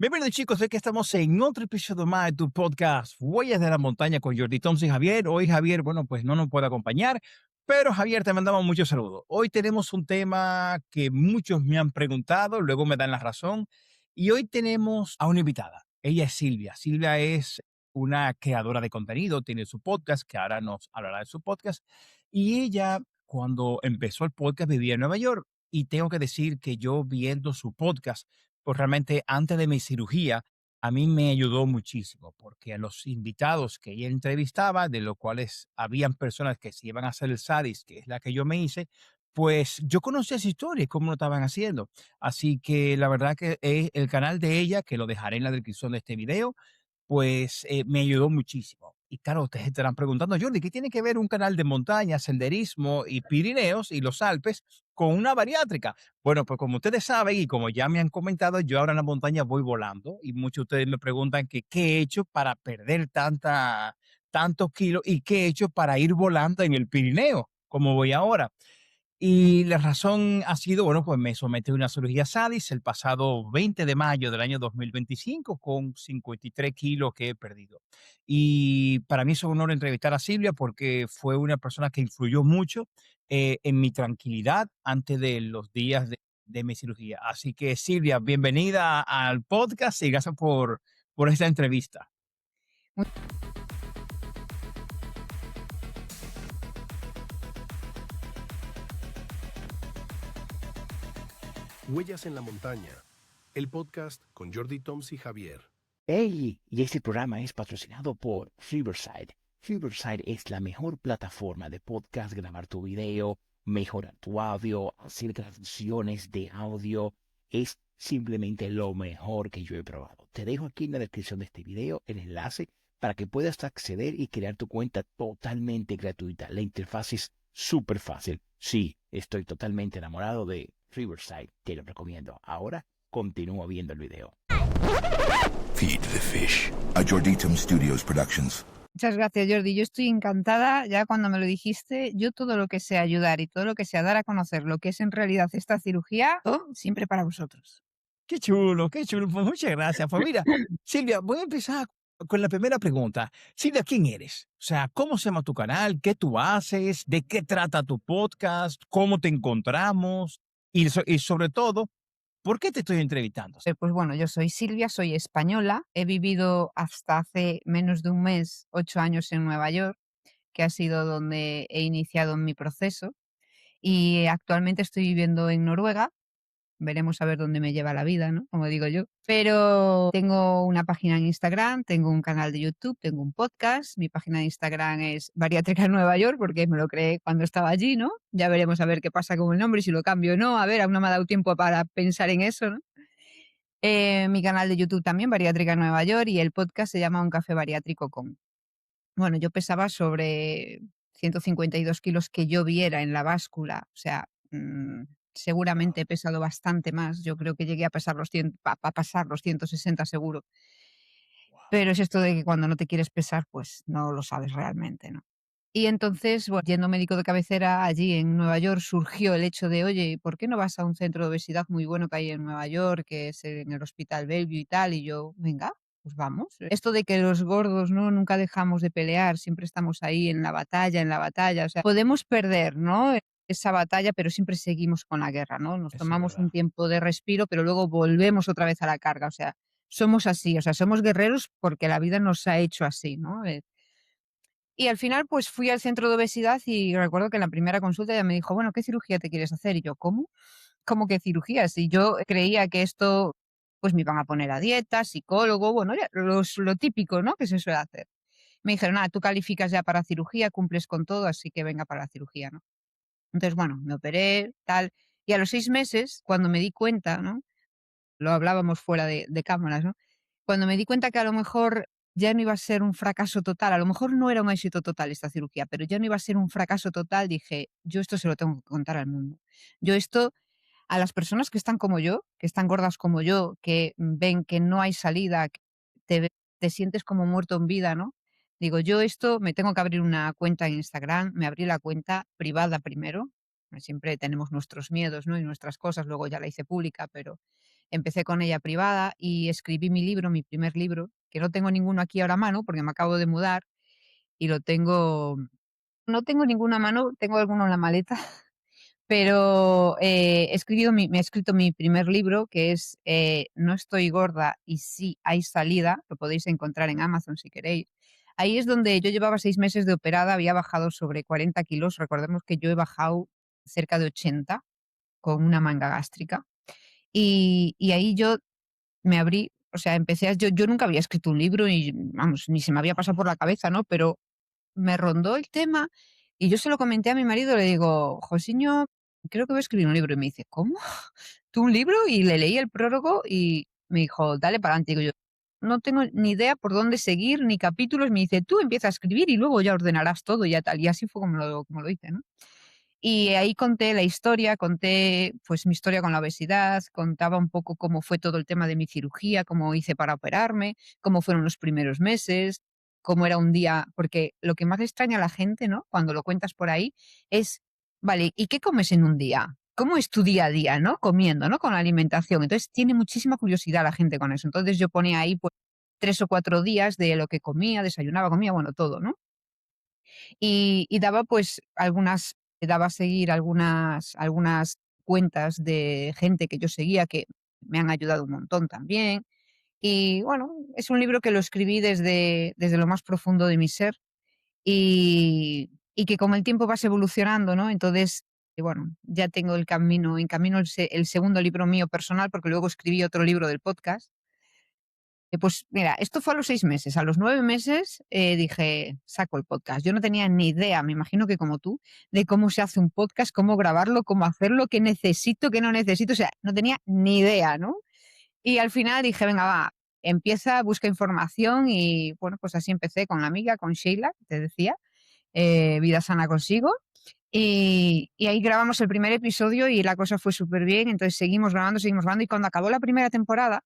Bienvenidos chicos, sé que estamos en otro episodio más de tu podcast Huellas de la Montaña con Jordi Thompson y Javier. Hoy Javier, bueno, pues no nos puede acompañar, pero Javier, te mandamos muchos saludos. Hoy tenemos un tema que muchos me han preguntado, luego me dan la razón, y hoy tenemos a una invitada. Ella es Silvia. Silvia es una creadora de contenido, tiene su podcast, que ahora nos hablará de su podcast, y ella cuando empezó el podcast vivía en Nueva York, y tengo que decir que yo viendo su podcast, pues realmente antes de mi cirugía, a mí me ayudó muchísimo, porque a los invitados que ella entrevistaba, de los cuales habían personas que se iban a hacer el SADIS, que es la que yo me hice, pues yo conocía esa historia y cómo lo estaban haciendo. Así que la verdad que el canal de ella, que lo dejaré en la descripción de este video, pues me ayudó muchísimo. Y claro, ustedes estarán preguntando, Jordi, ¿qué tiene que ver un canal de montaña, senderismo y Pirineos y los Alpes con una bariátrica? Bueno, pues como ustedes saben y como ya me han comentado, yo ahora en la montaña voy volando y muchos de ustedes me preguntan que qué he hecho para perder tantos kilos y qué he hecho para ir volando en el Pirineo, como voy ahora. Y la razón ha sido, bueno, pues me sometí a una cirugía SADIS el pasado 20 de mayo del año 2025 con 53 kilos que he perdido. Y para mí es un honor entrevistar a Silvia porque fue una persona que influyó mucho en mi tranquilidad antes de los días de mi cirugía. Así que Silvia, bienvenida al podcast y gracias por esta entrevista. Huellas en la Montaña, el podcast con Jordi Thompson y Javier. Hey, y este programa es patrocinado por Riverside. Riverside es la mejor plataforma de podcast, grabar tu video, mejorar tu audio, hacer grabaciones de audio. Es simplemente lo mejor que yo he probado. Te dejo aquí en la descripción de este video el enlace para que puedas acceder y crear tu cuenta totalmente gratuita. La interfaz es súper fácil. Sí, estoy totalmente enamorado de Riverside. Te lo recomiendo. Ahora continúa viendo el video. Feed the Fish, a Jorditum Studios Productions. Muchas gracias, Jordi. Yo estoy encantada, ya cuando me lo dijiste, yo todo lo que sea ayudar y todo lo que sea dar a conocer lo que es en realidad esta cirugía, siempre para vosotros. Qué chulo, qué chulo. Pues muchas gracias. Pues mira, Silvia, voy a empezar con la primera pregunta. Silvia, ¿quién eres? O sea, ¿cómo se llama tu canal? ¿Qué tú haces? ¿De qué trata tu podcast? ¿Cómo te encontramos? Y sobre todo, ¿por qué te estoy entrevistando? Pues bueno, yo soy Silvia, soy española, he vivido hasta hace menos de un mes, 8 años en Nueva York, que ha sido donde he iniciado mi proceso, y actualmente estoy viviendo en Noruega. Veremos a ver dónde me lleva la vida, ¿no? Como digo yo. Pero tengo una página en Instagram, tengo un canal de YouTube, tengo un podcast. Mi página de Instagram es Bariátrica en Nueva York, porque me lo creé cuando estaba allí, ¿no? Ya veremos a ver qué pasa con el nombre, si lo cambio o no. A ver, aún no me ha dado tiempo para pensar en eso, ¿no? Mi canal de YouTube también, Bariátrica en Nueva York, y el podcast se llama Un Café Bariátrico con. Bueno, yo pesaba sobre 152 kilos que yo viera en la báscula, o sea, seguramente he pesado bastante más. Yo creo que llegué a pesar a pasar los 160 seguro. Pero es esto de que cuando no te quieres pesar, pues no lo sabes realmente, ¿no? Y entonces, bueno, yendo médico de cabecera allí en Nueva York, surgió el hecho de, oye, ¿por qué no vas a un centro de obesidad muy bueno que hay en Nueva York, que es en el Hospital Bellevue y tal? Y yo, venga, pues vamos. Esto de que los gordos, ¿no? Nunca dejamos de pelear, siempre estamos ahí en la batalla. O sea, podemos perder, ¿no? Esa batalla, pero siempre seguimos con la guerra, ¿no? Nos Eso es tomamos verdad. un tiempo de respiro, pero luego volvemos otra vez a la carga. O sea, somos así, o sea, somos guerreros porque la vida nos ha hecho así, ¿no? Y al final, pues fui al centro de obesidad y recuerdo que en la primera consulta ella me dijo, bueno, ¿qué cirugía te quieres hacer? Y yo, ¿cómo? ¿Cómo que cirugía? Si yo creía que esto, pues me iban a poner a dieta, psicólogo, bueno, ya lo típico, ¿no? Que se suele hacer. Me dijeron, nada, tú calificas ya para cirugía, cumples con todo, así que venga para la cirugía, ¿no? Entonces, bueno, me operé, tal. Y a los 6 meses, cuando me di cuenta, ¿no? Lo hablábamos fuera de cámaras, ¿no? Cuando me di cuenta que a lo mejor ya no iba a ser un fracaso total, a lo mejor no era un éxito total esta cirugía, pero ya no iba a ser un fracaso total, dije, yo esto se lo tengo que contar al mundo. Yo esto, a las personas que están como yo, que están gordas como yo, que ven que no hay salida, que te sientes como muerto en vida, ¿no? Digo, yo esto me tengo que abrir una cuenta en Instagram, me abrí la cuenta privada primero, siempre tenemos nuestros miedos, ¿no? Y nuestras cosas, luego ya la hice pública, pero empecé con ella privada y escribí mi libro, mi primer libro, que no tengo ninguno aquí ahora a mano porque me acabo de mudar y lo tengo no tengo ninguno a mano, tengo alguno en la maleta, pero, he escrito mi primer libro, que es, No estoy gorda y sí hay salida, lo podéis encontrar en Amazon si queréis. Ahí es donde yo llevaba 6 meses de operada, había bajado sobre 40 kilos, recordemos que yo he bajado cerca de 80 con una manga gástrica, y ahí yo me abrí, o sea, empecé a yo nunca había escrito un libro y, vamos, ni se me había pasado por la cabeza, ¿no? Pero me rondó el tema y yo se lo comenté a mi marido, le digo: "Josiño, creo que voy a escribir un libro". Y me dice: "¿Cómo? ¿Tú un libro?". Y le leí el prólogo y me dijo: "Dale para adelante". Digo yo: "No tengo ni idea por dónde seguir, ni capítulos". Me dice: "Tú empieza a escribir y luego ya ordenarás todo y ya tal". Y así fue como lo hice, ¿no? Y ahí conté la historia, conté, pues, mi historia con la obesidad, contaba un poco cómo fue todo el tema de mi cirugía, cómo hice para operarme, cómo fueron los primeros meses, cómo era un día porque lo que más le extraña a la gente, ¿no?, cuando lo cuentas por ahí, es, vale, ¿y qué comes en un día? ¿Cómo es tu día a día, no?, comiendo, ¿no?, con la alimentación. Entonces, tiene muchísima curiosidad la gente con eso. Entonces, yo ponía ahí, pues, 3 o 4 días de lo que comía, desayunaba, comía, bueno, todo, ¿no? Y daba, pues, daba a seguir algunas cuentas de gente que yo seguía que me han ayudado un montón también. Y bueno, es un libro que lo escribí desde lo más profundo de mi ser y que con el tiempo vas evolucionando, ¿no? Entonces, bueno, ya tengo en camino el segundo libro mío personal, porque luego escribí otro libro del podcast. Pues mira, esto fue a los 6 meses. A los 9 meses, dije: "Saco el podcast". Yo no tenía ni idea, me imagino que como tú, de cómo se hace un podcast, cómo grabarlo, cómo hacerlo, qué necesito, qué no necesito, o sea, no tenía ni idea, ¿no? Y al final dije: "Venga, va, empieza, busca información", y bueno, pues así empecé con la amiga, con Sheila, que te decía, Vida Sana Consigo, y ahí grabamos el primer episodio y la cosa fue súper bien. Entonces seguimos grabando, y cuando acabó la primera temporada,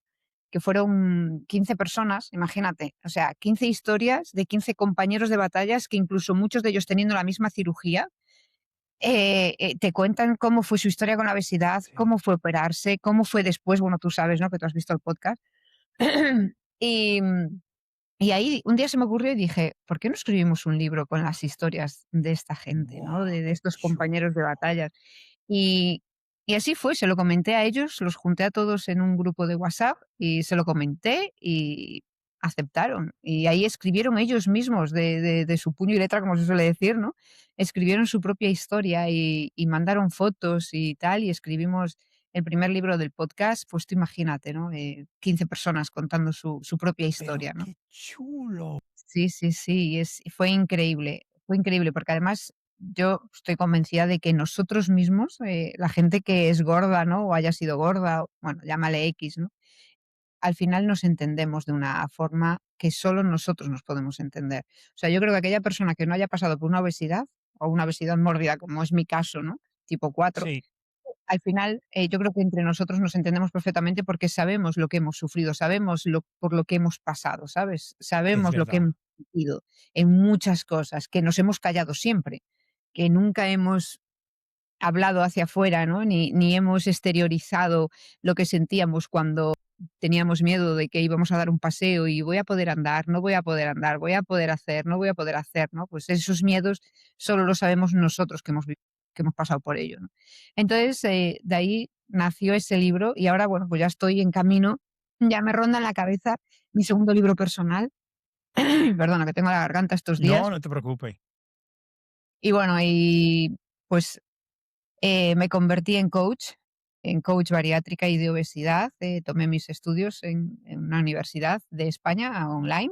que fueron 15 personas, imagínate, o sea, 15 historias de 15 compañeros de batallas que incluso muchos de ellos teniendo la misma cirugía, te cuentan cómo fue su historia con la obesidad, Sí. cómo fue operarse, cómo fue después, bueno, tú sabes, ¿no?, que tú has visto el podcast. Y, y ahí un día se me ocurrió y dije: "¿Por qué no escribimos un libro con las historias de esta gente, ¿no?, Guau, de qué estos compañeros de chulo. batallas?". Y y así fue, se lo comenté a ellos, los junté a todos en un grupo de WhatsApp y se lo comenté y aceptaron. Y ahí escribieron ellos mismos de su puño y letra, como se suele decir, ¿no? Escribieron su propia historia y mandaron fotos y tal, y escribimos el primer libro del podcast, pues tú imagínate, ¿no? 15 personas contando su propia Pero historia, ¿no? qué chulo. Sí, sí, sí, fue increíble, porque además yo estoy convencida de que nosotros mismos, la gente que es gorda, ¿no? O haya sido gorda, o bueno, llámale X, ¿no? Al final nos entendemos de una forma que solo nosotros nos podemos entender. O sea, yo creo que aquella persona que no haya pasado por una obesidad, o una obesidad mórbida, como es mi caso, ¿no? Tipo 4, Sí, al final, yo creo que entre nosotros nos entendemos perfectamente porque sabemos lo que hemos sufrido, sabemos por lo que hemos pasado, ¿sabes? es Sabemos lo que verdad. hemos sentido en muchas cosas, que nos hemos callado siempre, que nunca hemos hablado hacia afuera, ¿no? Ni hemos exteriorizado lo que sentíamos cuando teníamos miedo de que íbamos a dar un paseo y voy a poder andar, no voy a poder andar, voy a poder hacer, no voy a poder hacer, ¿no? Pues esos miedos solo los sabemos nosotros que hemos pasado por ello, ¿no? Entonces, de ahí nació ese libro y ahora, bueno, pues ya estoy en camino, ya me ronda en la cabeza mi segundo libro personal. Perdona, que tengo la garganta estos No, días. no te preocupes. Y bueno, pues me convertí en coach bariátrica y de obesidad. Tomé mis estudios en una universidad de España online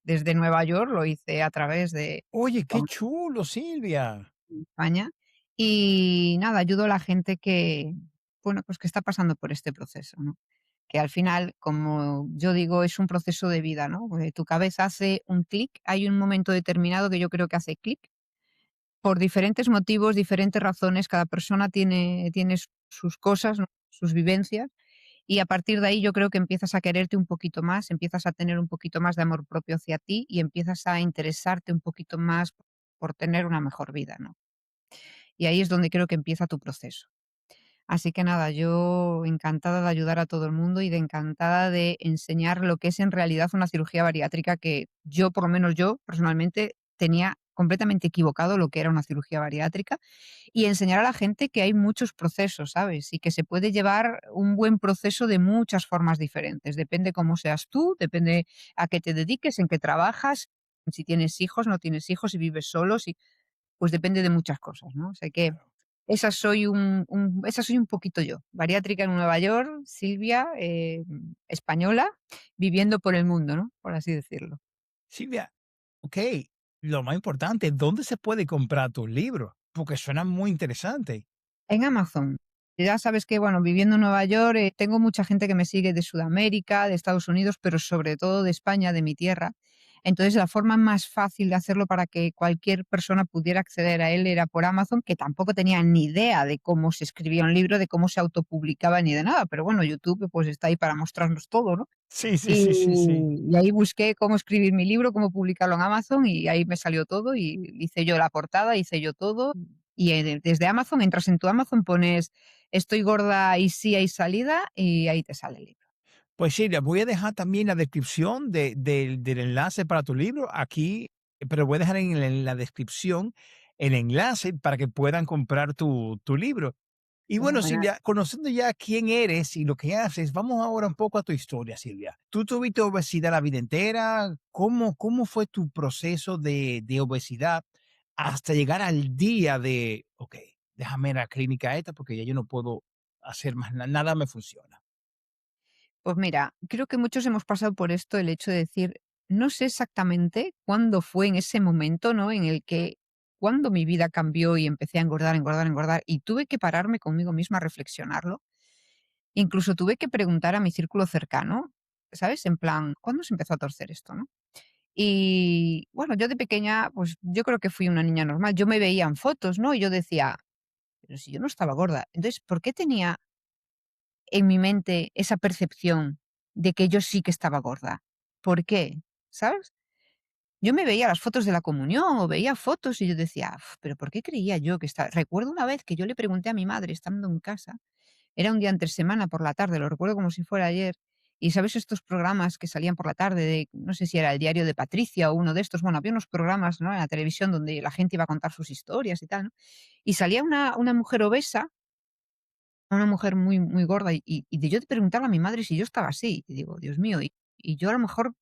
desde Nueva York, lo hice a través de Oye, qué chulo, Silvia. España. Y nada, ayudo a la gente que, bueno, pues que está pasando por este proceso, ¿no? Que al final, como yo digo, es un proceso de vida, ¿no? Tu cabeza hace un clic, hay un momento determinado que yo creo que hace clic por diferentes motivos, diferentes razones, cada persona tiene sus cosas, ¿no?, sus vivencias, y a partir de ahí yo creo que empiezas a quererte un poquito más, empiezas a tener un poquito más de amor propio hacia ti y empiezas a interesarte un poquito más por tener una mejor vida, ¿no? Y ahí es donde creo que empieza tu proceso. Así que nada, yo encantada de ayudar a todo el mundo y de encantada de enseñar lo que es en realidad una cirugía bariátrica que yo, por lo menos yo, personalmente, tenía completamente equivocado lo que era una cirugía bariátrica y enseñar a la gente que hay muchos procesos, ¿sabes? Y que se puede llevar un buen proceso de muchas formas diferentes. Depende cómo seas tú, depende a qué te dediques, en qué trabajas, si tienes hijos, no tienes hijos, si vives solo, si, pues depende de muchas cosas, ¿no? O sea que esa soy un poquito yo, bariátrica en Nueva York, Silvia, española, viviendo por el mundo, ¿no? Por así decirlo. Silvia, ok, lo más importante, ¿dónde se puede comprar tus libros? Porque suena muy interesante. En Amazon. Ya sabes que, bueno, viviendo en Nueva York, tengo mucha gente que me sigue de Sudamérica, de Estados Unidos, pero sobre todo de España, de mi tierra. Entonces, la forma más fácil de hacerlo para que cualquier persona pudiera acceder a él era por Amazon, que tampoco tenía ni idea de cómo se escribía un libro, de cómo se autopublicaba ni de nada. Pero bueno, YouTube pues está ahí para mostrarnos todo, ¿no? Sí, sí, Y, sí, sí, sí. y ahí busqué cómo escribir mi libro, cómo publicarlo en Amazon y ahí me salió todo y hice yo la portada, hice yo todo. Y desde Amazon, entras en tu Amazon, pones estoy gorda y sí hay salida y ahí te sale el libro. Pues Silvia, voy a dejar también la descripción del enlace para tu libro aquí, pero voy a dejar en la descripción el enlace para que puedan comprar tu libro. Y bueno, Fenomenal. Silvia, conociendo ya quién eres y lo que haces, vamos ahora un poco a tu historia, Silvia. ¿Tú tuviste obesidad la vida entera? ¿Cómo fue tu proceso de obesidad hasta llegar al día de, ok, déjame ir a la clínica esta porque ya yo no puedo hacer más nada me funciona? Pues mira, creo que muchos hemos pasado por esto, el hecho de decir, no sé exactamente cuándo fue en ese momento, ¿no? En el que, cuando mi vida cambió y empecé a engordar, engordar, engordar, y tuve que pararme conmigo misma a reflexionarlo. Incluso tuve que preguntar a mi círculo cercano, ¿sabes? En plan, ¿cuándo se empezó a torcer esto, no? Y bueno, yo de pequeña, pues yo creo que fui una niña normal. Yo me veía en fotos, ¿no? Y yo decía, pero si yo no estaba gorda. Entonces, ¿por qué tenía en mi mente esa percepción de que yo sí que estaba gorda? ¿Por qué? ¿Sabes? Yo me veía las fotos de la comunión o veía fotos y yo decía, "Uf, pero ¿por qué creía yo que estaba? Recuerdo una vez que yo le pregunté a mi madre estando en casa, era un día entre semana por la tarde, lo recuerdo como si fuera ayer. Y sabes estos programas que salían por la tarde de, no sé si era el diario de Patricia o uno de estos, bueno, había unos programas, ¿no? En la televisión donde la gente iba a contar sus historias y tal, ¿no? Y salía una mujer obesa, una mujer muy, muy gorda, y de yo te preguntaba a mi madre si yo estaba así. Y digo, Dios mío, y yo a lo mejor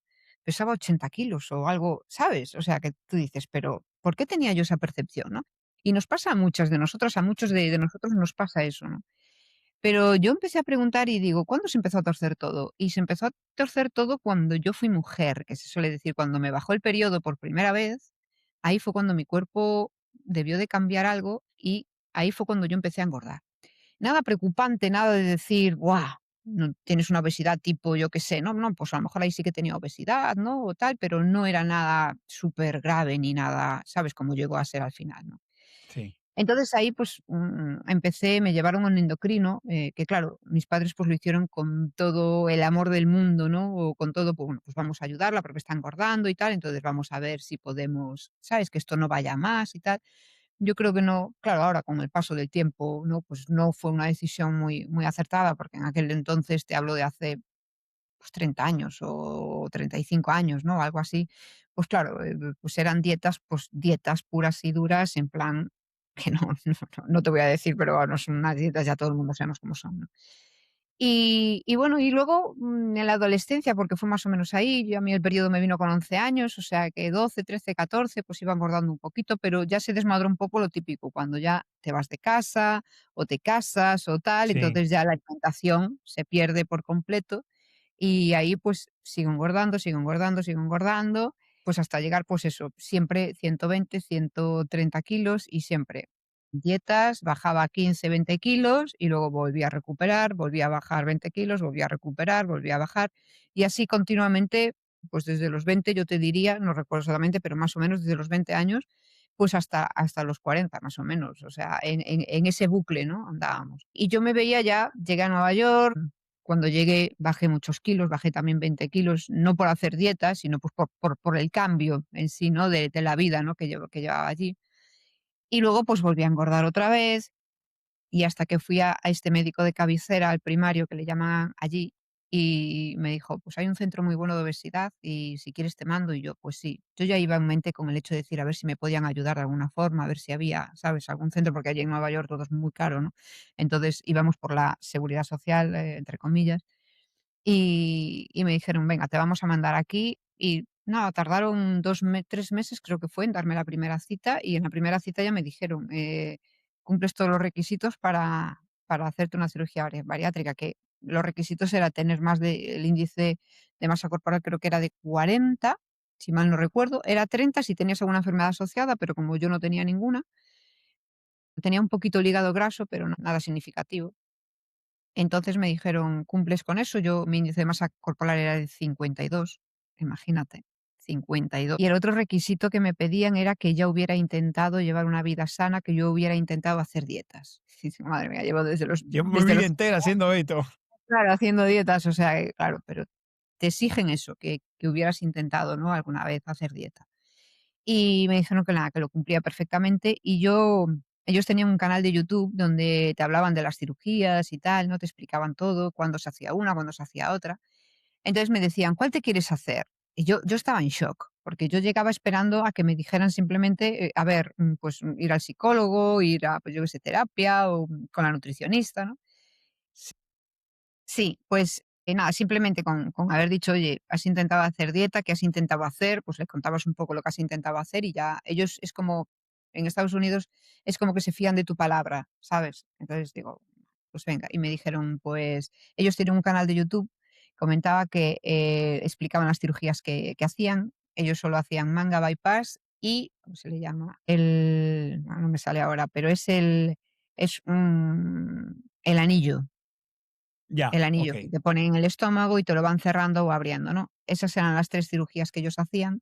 pesaba 80 kilos o algo, ¿sabes? O sea, que tú dices, pero ¿por qué tenía yo esa percepción, no? Y nos pasa a muchas de nosotros, a muchos de nosotros nos pasa eso, ¿no? Pero yo empecé a preguntar y digo, ¿cuándo se empezó a torcer todo? Y se empezó a torcer todo cuando yo fui mujer, que se suele decir, cuando me bajó el periodo por primera vez, ahí fue cuando mi cuerpo debió de cambiar algo y ahí fue cuando yo empecé a engordar. Nada preocupante, nada de decir, ¡guau! No tienes una obesidad tipo, yo qué sé, no, no, pues a lo mejor ahí sí que tenía obesidad, ¿no? O tal, pero no era nada súper grave ni nada, ¿sabes? Como llegó a ser al final, ¿no? Sí, Entonces ahí, pues, empecé, me llevaron a un endocrino, que claro, mis padres, pues, lo hicieron con todo el amor del mundo, ¿no? O con todo, pues, bueno, pues vamos a ayudarla porque está engordando y tal, entonces vamos a ver si podemos, ¿sabes? Que esto no vaya a más y tal. Yo creo que no, claro, ahora con el paso del tiempo, ¿no? Pues no fue una decisión muy, muy acertada, porque en aquel entonces te hablo de hace, pues, 30 años o 35 años, ¿no? Algo así. Pues claro, pues eran dietas, pues dietas puras y duras, en plan que no te voy a decir, pero bueno, son unas dietas, ya todo el mundo sabemos cómo son, ¿no? Y bueno, y luego, en la adolescencia, porque fue más o menos ahí, yo a mí el periodo me vino con 11 años, o sea que 12, 13, 14, pues iba engordando un poquito, pero ya se desmadró un poco lo típico, cuando ya te vas de casa o te casas o tal, sí. entonces ya la alimentación se pierde por completo y ahí, pues, sigo engordando, sigo engordando, sigo engordando, pues, hasta llegar, pues eso, siempre 120, 130 kilos y siempre dietas, bajaba 15, 20 kilos y luego volví a recuperar, volví a bajar 20 kilos, volví a recuperar, volví a bajar y así continuamente, pues, desde los 20 yo te diría, no recuerdo exactamente, pero más o menos desde los 20 años, pues, hasta los 40 más o menos, o sea, en ese bucle, ¿no?, andábamos. Y yo me veía ya, llegué a Nueva York, cuando llegué bajé muchos kilos, bajé también 20 kilos, no por hacer dieta, sino pues por el cambio en sí, ¿no? De la vida, ¿no? Que llevaba allí. Y luego pues volví a engordar otra vez Y hasta que fui a este médico de cabecera, al primario, que le llaman allí, y me dijo: "Pues hay un centro muy bueno de obesidad y si quieres te mando". Y yo: "Pues sí". Yo ya iba en mente con el hecho de decir a ver si me podían ayudar de alguna forma, a ver si había, ¿sabes?, algún centro, porque allí en Nueva York todo es muy caro, ¿no? Entonces íbamos por la seguridad social, entre comillas, y me dijeron: "Venga, te vamos a mandar aquí". Y nada, tardaron 3 meses, creo que fue, en darme la primera cita, y en la primera cita ya me dijeron: "Cumples todos los requisitos para hacerte una cirugía bariátrica", que los requisitos era tener más de el índice de masa corporal, creo que era de 40, si mal no recuerdo, era 30 si tenías alguna enfermedad asociada, pero como yo no tenía ninguna, tenía un poquito el hígado graso, pero nada significativo. Entonces me dijeron: "¿Cumples con eso?". Yo, mi índice de masa corporal era de 52, imagínate, 52. Y el otro requisito que me pedían era que ya hubiera intentado llevar una vida sana, que yo hubiera intentado hacer dietas. Y dice: "Madre mía, llevo Llevo mi desde vida los entera haciendo esto. claro, haciendo dietas", o sea, claro, pero te exigen eso, que hubieras intentado, ¿no?, alguna vez hacer dieta. Y me dijeron que nada, que lo cumplía perfectamente. Y ellos tenían un canal de YouTube donde te hablaban de las cirugías y tal, ¿no? Te explicaban todo, cuándo se hacía una, cuándo se hacía otra. Entonces me decían: "¿Cuál te quieres hacer?". Y yo estaba en shock, porque yo llegaba esperando a que me dijeran simplemente, a ver, pues, ir al psicólogo, ir a, pues, yo qué sé, terapia o con la nutricionista, ¿no? Sí, pues, nada, simplemente con haber dicho: "Oye, has intentado hacer dieta, ¿qué has intentado hacer?". Pues les contabas un poco lo que has intentado hacer y ya ellos es como en Estados Unidos es como que se fían de tu palabra, ¿sabes? Entonces digo: "Pues venga". Y me dijeron, pues ellos tienen un canal de YouTube, comentaba que, explicaban las cirugías que hacían. Ellos solo hacían manga bypass y, ¿cómo se le llama? No me sale ahora, pero es el anillo. Ya, El anillo que okey. te ponen en el estómago y te lo van cerrando o abriendo, ¿no? Esas eran las 3 cirugías que ellos hacían.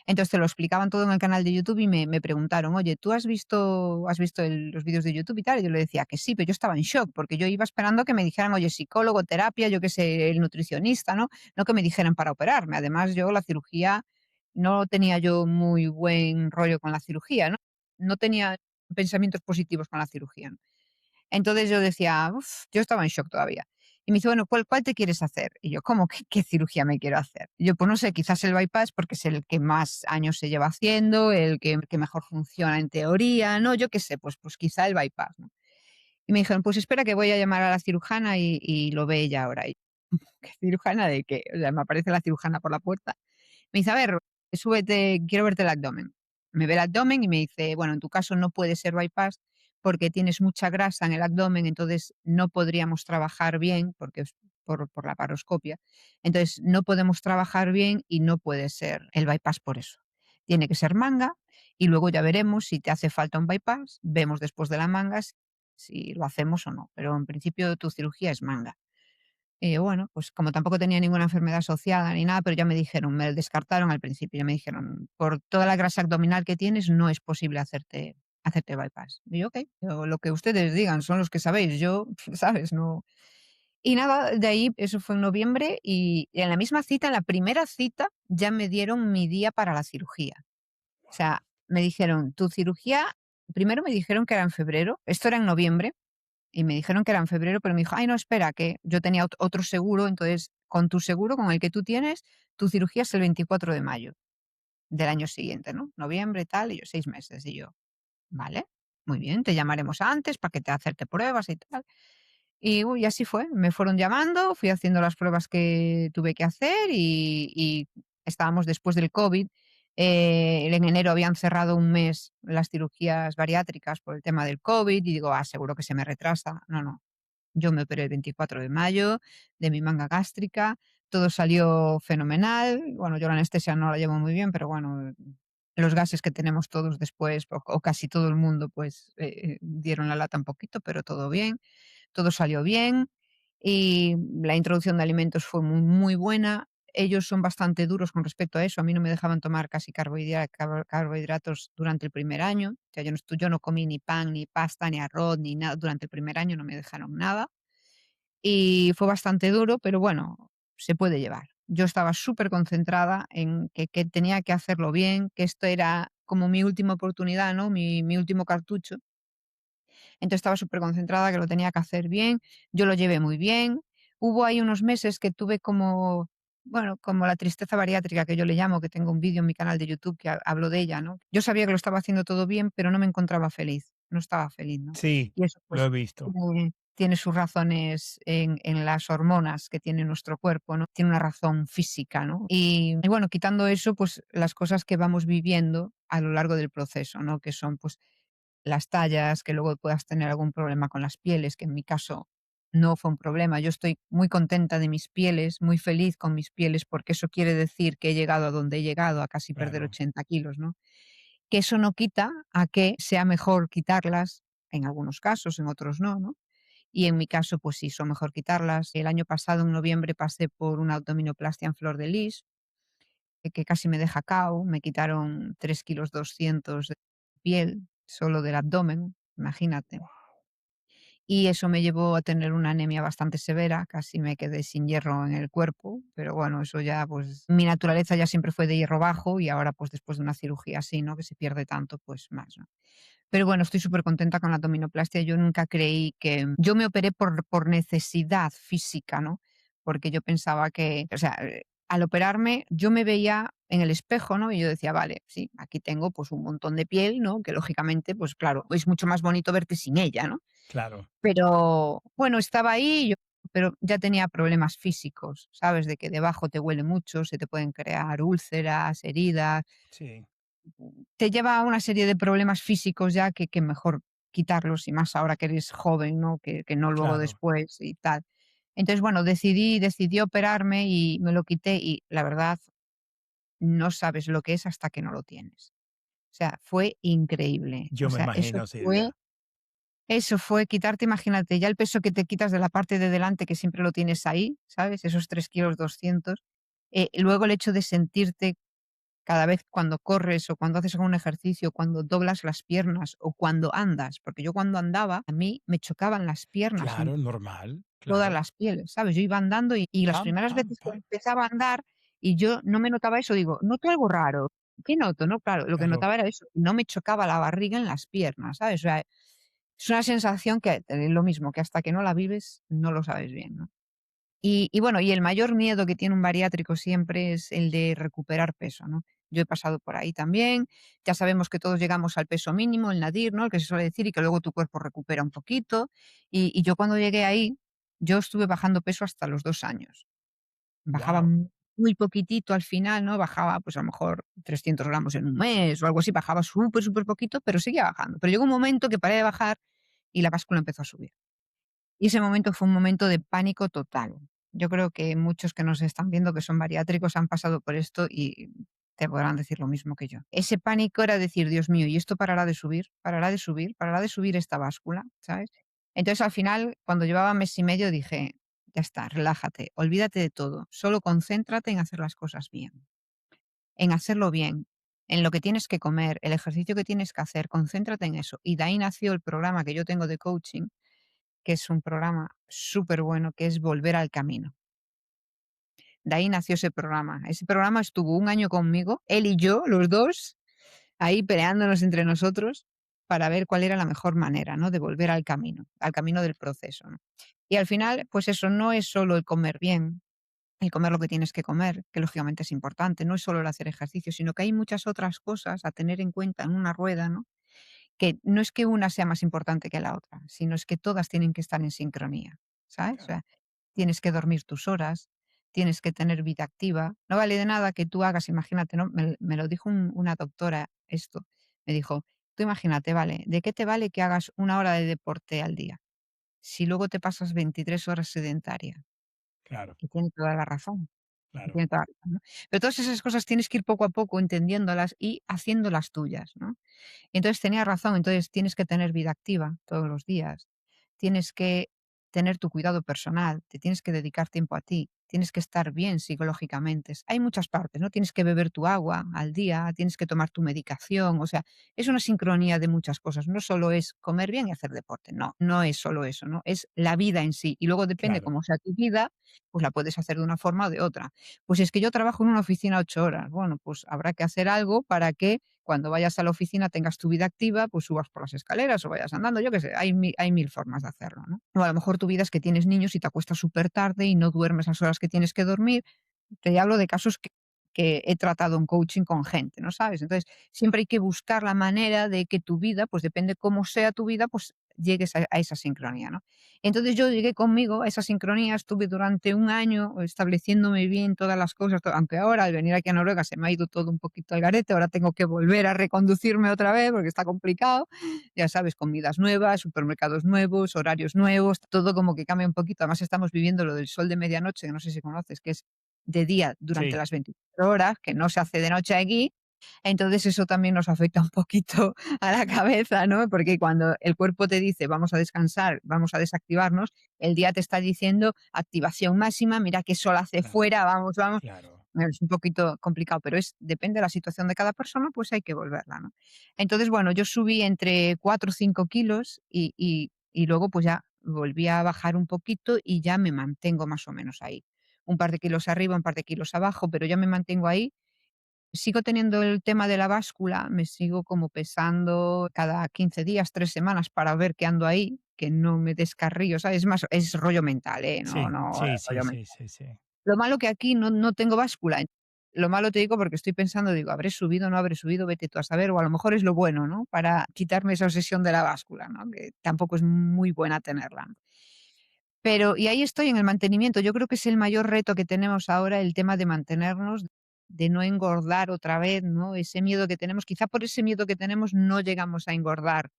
Entonces, te lo explicaban todo en el canal de YouTube y me preguntaron: "Oye, ¿tú has visto los vídeos de YouTube y tal?". Y yo le decía que sí, pero yo estaba en shock, porque yo iba esperando que me dijeran: "Oye, psicólogo, terapia, yo qué sé, el nutricionista", ¿no? No que me dijeran para operarme. Además, yo la cirugía no tenía yo muy buen rollo con la cirugía, ¿no? No tenía pensamientos positivos con la cirugía, ¿no? Entonces yo decía: "Uf", yo estaba en shock todavía. Y me dice: "Bueno, ¿cuál te quieres hacer?". Y yo: "¿Cómo que qué cirugía me quiero hacer?". Y yo: "Pues no sé, quizás el bypass, porque es el que más años se lleva haciendo, el que mejor funciona en teoría, ¿no? Yo qué sé, pues quizá el bypass", ¿no? Y me dijeron: "Pues espera que voy a llamar a la cirujana y lo ve ella ahora". Y ¿qué cirujana de qué? O sea, me aparece la cirujana por la puerta. Me dice: "A ver, súbete, quiero verte el abdomen". Me ve el abdomen y me dice: "Bueno, en tu caso no puede ser bypass porque tienes mucha grasa en el abdomen, entonces no podríamos trabajar bien, porque es por la paroscopia. Entonces no podemos trabajar bien y no puede ser el bypass por eso. Tiene que ser manga y luego ya veremos si te hace falta un bypass, vemos después de la manga si lo hacemos o no, pero en principio tu cirugía es manga". Y yo, bueno, pues como tampoco tenía ninguna enfermedad asociada ni nada, pero ya me dijeron, me descartaron al principio, ya me dijeron: "Por toda la grasa abdominal que tienes, no es posible hacerte bypass". Y yo: "Okey, lo que ustedes digan, son los que sabéis, yo", ¿sabes? No. Y nada, de ahí, eso fue en noviembre, y en la misma cita, en la primera cita, ya me dieron mi día para la cirugía. O sea, me dijeron: "Tu cirugía", primero me dijeron que era en febrero, esto era en noviembre, y me dijeron que era en febrero, pero me dijo: "Ay, no, espera, que yo tenía otro seguro, entonces con tu seguro, con el que tú tienes, tu cirugía es el 24 de mayo del año siguiente", ¿no? Noviembre, tal, y yo: "6 meses". Y yo: "Vale, muy bien, te llamaremos antes para que te hacerte pruebas y tal". Y uy, así fue, me fueron llamando, fui haciendo las pruebas que tuve que hacer y estábamos después del COVID. En enero habían cerrado un mes las cirugías bariátricas por el tema del COVID y digo: "Ah, seguro que se me retrasa". No, no. Yo me operé el 24 de mayo de mi manga gástrica, todo salió fenomenal. Bueno, yo la anestesia no la llevo muy bien, pero bueno, los gases que tenemos todos después, o casi todo el mundo, pues dieron la lata un poquito, pero todo bien, todo salió bien y la introducción de alimentos fue muy, muy buena. Ellos son bastante duros con respecto a eso. A mí no me dejaban tomar casi carbohidratos durante el primer año. O sea, yo no comí ni pan, ni pasta, ni arroz, ni nada. Durante el primer año no me dejaron nada. Y fue bastante duro, pero bueno, se puede llevar. Yo estaba súper concentrada en que tenía que hacerlo bien, que esto era como mi última oportunidad, ¿no? Mi último cartucho. Entonces estaba súper concentrada que lo tenía que hacer bien, yo lo llevé muy bien. Hubo ahí unos meses que tuve como, bueno, como la tristeza bariátrica que yo le llamo, que tengo un vídeo en mi canal de YouTube que hablo de ella, ¿no? Yo sabía que lo estaba haciendo todo bien, pero no me encontraba feliz, no estaba feliz, ¿no? Sí, Y eso lo he pues visto. tiene sus razones en las hormonas que tiene nuestro cuerpo, ¿no? Tiene una razón física, ¿no? Y bueno, quitando eso, pues las cosas que vamos viviendo a lo largo del proceso, ¿no? Que son pues las tallas, que luego puedas tener algún problema con las pieles, que en mi caso no fue un problema. Yo estoy muy contenta de mis pieles, muy feliz con mis pieles, porque eso quiere decir que he llegado a donde he llegado, a casi perder Claro. 80 kilos, ¿no? Que eso no quita a que sea mejor quitarlas, en algunos casos, en otros no, ¿no? Y en mi caso, pues sí, son mejor quitarlas. El año pasado, en noviembre, pasé por una abdominoplastia en flor de lis, que casi me deja cao. Me quitaron 3,2 kilos de piel, solo del abdomen, imagínate. Y eso me llevó a tener una anemia bastante severa, casi me quedé sin hierro en el cuerpo, pero bueno, eso ya, pues mi naturaleza ya siempre fue de hierro bajo y ahora, pues después de una cirugía así, ¿no? Que se pierde tanto, pues más, ¿no? Pero bueno, estoy súper contenta con la abdominoplastia. Yo nunca creí que yo me operé por necesidad física, ¿no? Porque yo pensaba que, o sea, al operarme yo me veía en el espejo, ¿no? Y yo decía, vale, sí, aquí tengo pues un montón de piel, ¿no? Que lógicamente, pues claro, es mucho más bonito verte sin ella, ¿no? Claro. Pero bueno, estaba ahí, pero ya tenía problemas físicos, ¿sabes? De que debajo te huele mucho, se te pueden crear úlceras, heridas, Sí. te lleva a una serie de problemas físicos ya que mejor quitarlos, y más ahora que eres joven, ¿no? Que no luego Claro. después y tal. Entonces, bueno, decidí operarme y me lo quité y la verdad no sabes lo que es hasta que no lo tienes. O sea, fue increíble. Yo O me sea, imagino, Silvia. eso fue quitarte, imagínate, ya el peso que te quitas de la parte de delante, que siempre lo tienes ahí, ¿sabes? Esos 3,2 kilos. Luego el hecho de sentirte cada vez cuando corres o cuando haces algún ejercicio, cuando doblas las piernas o cuando andas, porque yo cuando andaba, a mí me chocaban las piernas en Claro, normal, todas claro. las pieles, ¿sabes? Yo iba andando y las Pam, primeras pam, veces que pam. empezaba a andar y yo no me notaba eso, digo, noto algo raro. ¿Qué noto? No, claro, lo que Claro. notaba era eso, no me chocaba la barriga en las piernas, ¿sabes? O sea, es una sensación que lo mismo, que hasta que no la vives no lo sabes bien, ¿no? Y bueno, y el mayor miedo que tiene un bariátrico siempre es el de recuperar peso, ¿no? Yo he pasado por ahí también. Ya sabemos que todos llegamos al peso mínimo, el nadir, ¿no? El que se suele decir, y que luego tu cuerpo recupera un poquito. Y yo cuando llegué ahí, yo estuve bajando peso hasta los 2 años. Bajaba Wow. muy poquitito al final, ¿no? Bajaba, pues a lo mejor 300 gramos en un mes o algo así. Bajaba súper, súper poquito, pero seguía bajando. Pero llegó un momento que paré de bajar y la báscula empezó a subir. Y ese momento fue un momento de pánico total. Yo creo que muchos que nos están viendo que son bariátricos han pasado por esto y te podrán decir lo mismo que yo. Ese pánico era decir: "Dios mío, ¿y esto parará de subir? ¿Parará de subir? ¿Parará de subir esta báscula?", ¿sabes? Entonces, al final, cuando llevaba mes y medio dije: "Ya está, relájate, olvídate de todo, solo concéntrate en hacer las cosas bien, en hacerlo bien, en lo que tienes que comer, el ejercicio que tienes que hacer, concéntrate en eso". Y de ahí nació el programa que yo tengo de coaching, que es un programa súper bueno, que es Volver al Camino. De ahí nació ese programa. Ese programa estuvo un año conmigo, él y yo, los 2 ahí peleándonos entre nosotros para ver cuál era la mejor manera, ¿no?, de volver al camino del proceso, ¿no? Y al final, pues eso, no es solo el comer bien, el comer lo que tienes que comer, que lógicamente es importante, no es solo el hacer ejercicio, sino que hay muchas otras cosas a tener en cuenta en una rueda, ¿no?, que no es que una sea más importante que la otra, sino es que todas tienen que estar en sincronía, ¿sabes? O Claro. sea, tienes que dormir tus horas, tienes que tener vida activa. No vale de nada que tú hagas, imagínate, ¿no? Me lo dijo una doctora esto. Me dijo, tú imagínate, vale, ¿de qué te vale que hagas 1 hora de deporte al día si luego te pasas 23 horas sedentaria? Claro, Y tiene toda la razón. Y claro. tiene toda la razón, ¿no? Pero todas esas cosas tienes que ir poco a poco entendiéndolas y haciéndolas tuyas, ¿no? Entonces tenía razón, entonces tienes que tener vida activa todos los días, tienes que tener tu cuidado personal, te tienes que dedicar tiempo a ti, tienes que estar bien psicológicamente. Hay muchas partes, ¿no? Tienes que beber tu agua al día, tienes que tomar tu medicación, o sea, es una sincronía de muchas cosas, no solo es comer bien y hacer deporte, no, no es solo eso, ¿no? Es la vida en sí y luego depende Claro. cómo sea tu vida, pues la puedes hacer de una forma o de otra. Pues es que yo trabajo en una oficina 8 horas, bueno, pues habrá que hacer algo para que cuando vayas a la oficina tengas tu vida activa, pues subas por las escaleras o vayas andando, yo qué sé, hay mil formas de hacerlo, ¿no? O a lo mejor tu vida es que tienes niños y te acuestas súper tarde y no duermes las horas que tienes que dormir. Te hablo de casos que he tratado en coaching con gente, ¿no sabes? Entonces, siempre hay que buscar la manera de que tu vida, pues depende cómo sea tu vida, pues llegues a esa sincronía, ¿no? Entonces yo llegué conmigo a esa sincronía, estuve durante un año estableciéndome bien todas las cosas, aunque ahora al venir aquí a Noruega se me ha ido todo un poquito al garete, ahora tengo que volver a reconducirme otra vez porque está complicado, ya sabes, comidas nuevas, supermercados nuevos, horarios nuevos, todo como que cambia un poquito. Además estamos viviendo lo del sol de medianoche, que no sé si conoces, que es de día durante Sí, las 24 horas, que no se hace de noche aquí. Entonces eso también nos afecta un poquito a la cabeza, ¿no? Porque cuando el cuerpo te dice vamos a descansar, vamos a desactivarnos, el día te está diciendo activación máxima, mira qué sol hace claro, fuera, vamos, vamos. claro. Bueno, es un poquito complicado, pero depende de la situación de cada persona, pues hay que volverla, ¿no? Entonces, bueno, yo subí entre 4 o 5 kilos y luego pues ya volví a bajar un poquito y ya me mantengo más o menos ahí. Un par de kilos arriba, un par de kilos abajo, pero ya me mantengo ahí. Sigo teniendo el tema de la báscula, me sigo como pesando cada 15 días, 3 semanas para ver que ando ahí, que no me descarrío, ¿sabes? Es más, es rollo mental, ¿eh? No, Sí, no, sí, sí, rollo sí, mental. sí, sí. Lo malo que aquí no tengo báscula. Lo malo te digo porque estoy pensando, digo, ¿habré subido, no habré subido? Vete tú a saber, o a lo mejor es lo bueno, ¿no? Para quitarme esa obsesión de la báscula, ¿no? Que tampoco es muy buena tenerla. Pero y ahí estoy en el mantenimiento. Yo creo que es el mayor reto que tenemos ahora, el tema de mantenernos, de no engordar otra vez, ¿no? Ese miedo que tenemos, quizá por ese miedo que tenemos no llegamos a engordar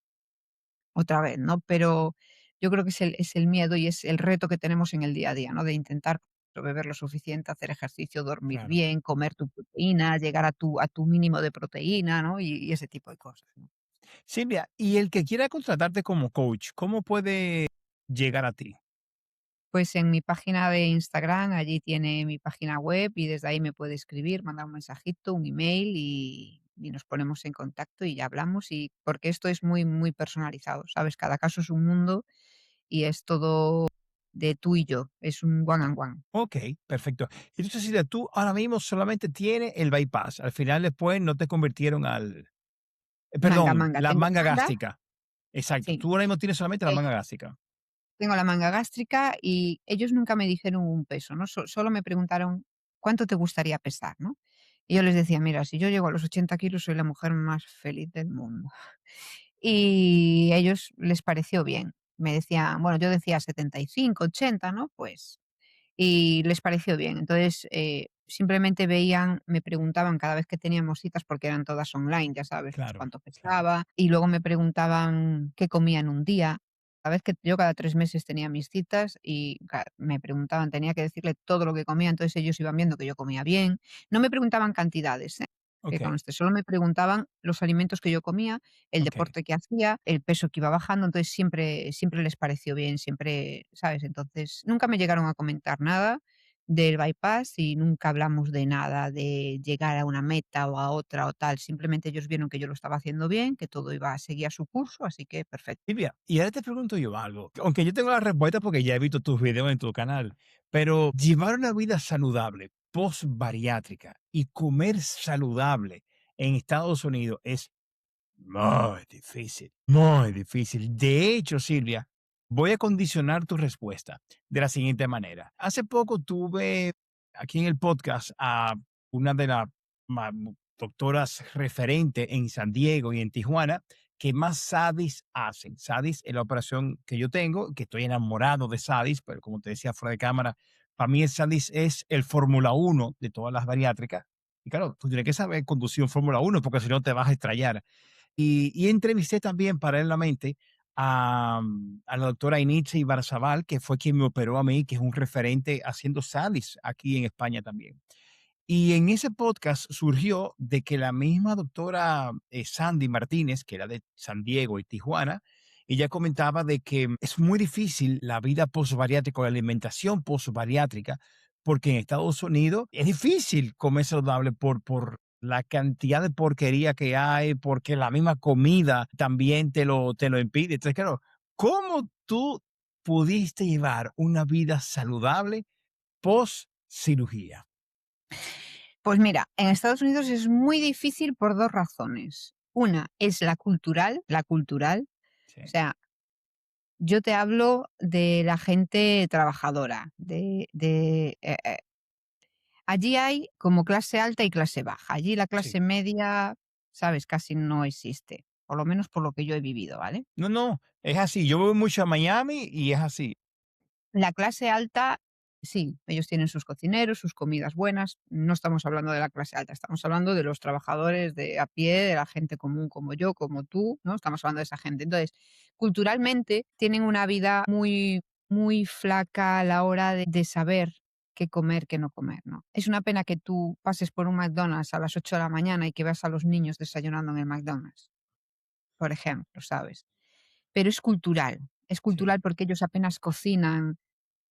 otra vez, ¿no? Pero yo creo que es el miedo y es el reto que tenemos en el día a día, ¿no? De intentar beber lo suficiente, hacer ejercicio, dormir Claro. bien, comer tu proteína, llegar a tu mínimo de proteína, ¿no? Y ese tipo de cosas, ¿no? Silvia, y el que quiera contratarte como coach, ¿cómo puede llegar a ti? Pues en mi página de Instagram, allí tiene mi página web y desde ahí me puede escribir, mandar un mensajito, un email y nos ponemos en contacto y ya hablamos. Y porque esto es muy, muy personalizado, ¿sabes? Cada caso es un mundo y es todo de tú y yo, es un one and one. Ok, perfecto. Entonces, Silvia, tú ahora mismo solamente tienes el bypass. Al final, después no te convirtieron Manga, perdón, manga. la Tengo manga manga, gástrica. Exacto. sí. Tú ahora mismo tienes solamente la manga gástrica. Tengo la manga gástrica y ellos nunca me dijeron un peso, ¿no? Solo me preguntaron cuánto te gustaría pesar, ¿no? Y yo les decía, mira, si yo llego a los 80 kilos, soy la mujer más feliz del mundo. Y a ellos les pareció bien. Me decían, bueno, yo decía 75, 80, ¿no? Pues y les pareció bien. Entonces, simplemente veían, me preguntaban cada vez que teníamos citas, porque eran todas online, ya sabes, pues Claro, cuánto claro. pesaba, y luego me preguntaban qué comía en un día. Sabes que yo cada 3 meses tenía mis citas y me preguntaban, tenía que decirle todo lo que comía, entonces ellos iban viendo que yo comía bien. No me preguntaban cantidades, ¿eh? Que Ok, conste, solo me preguntaban los alimentos que yo comía, el ok. deporte que hacía, el peso que iba bajando, entonces siempre les pareció bien, siempre, ¿sabes? Entonces, nunca me llegaron a comentar nada del bypass y nunca hablamos de nada de llegar a una meta o a otra o tal, simplemente ellos vieron que yo lo estaba haciendo bien, que todo seguía su curso, así que perfecto. Silvia, y ahora te pregunto yo algo, aunque yo tengo la respuesta porque ya he visto tus videos en tu canal, pero llevar una vida saludable, post-bariátrica y comer saludable en Estados Unidos es muy difícil, muy difícil. De hecho, Silvia, voy a condicionar tu respuesta de la siguiente manera. Hace poco tuve aquí en el podcast a una de las doctoras referentes en San Diego y en Tijuana que más SADIS hacen. SADIS es la operación que yo tengo, que estoy enamorado de SADIS, pero como te decía fuera de cámara, para mí el SADIS es el Fórmula Uno de todas las bariátricas. Y claro, tú tienes que saber conducir un Fórmula Uno porque si no te vas a estrellar. Y entrevisté también paralelamente a la doctora Initze Ibarzabal, que fue quien me operó a mí, que es un referente haciendo SADIS aquí en España también. Y en ese podcast surgió de que la misma doctora Sandy Martínez, que era de San Diego y Tijuana, ella comentaba de que es muy difícil la vida postbariátrica o la alimentación postbariátrica, porque en Estados Unidos es difícil comer saludable por la cantidad de porquería que hay, porque la misma comida también te lo impide. Entonces, claro, ¿cómo tú pudiste llevar una vida saludable post cirugía? Pues mira, en Estados Unidos es muy difícil por 2 razones. Una es la cultural, Sí, o sea, yo te hablo de la gente trabajadora, allí hay como clase alta y clase baja. Allí la sí. clase media, ¿sabes? Casi no existe, por lo menos por lo que yo he vivido, ¿vale? No, no, es así. Yo voy mucho a Miami y es así. La clase alta, sí, ellos tienen sus cocineros, sus comidas buenas. No estamos hablando de la clase alta, estamos hablando de los trabajadores de a pie, de la gente común como yo, como tú, ¿no? Estamos hablando de esa gente. Entonces, culturalmente tienen una vida muy, muy flaca a la hora de saber qué comer, qué no comer, ¿no? Es una pena que tú pases por un McDonald's a las 8 de la mañana y que veas a los niños desayunando en el McDonald's, por ejemplo, ¿sabes? Pero es Sí, cultural porque ellos apenas cocinan,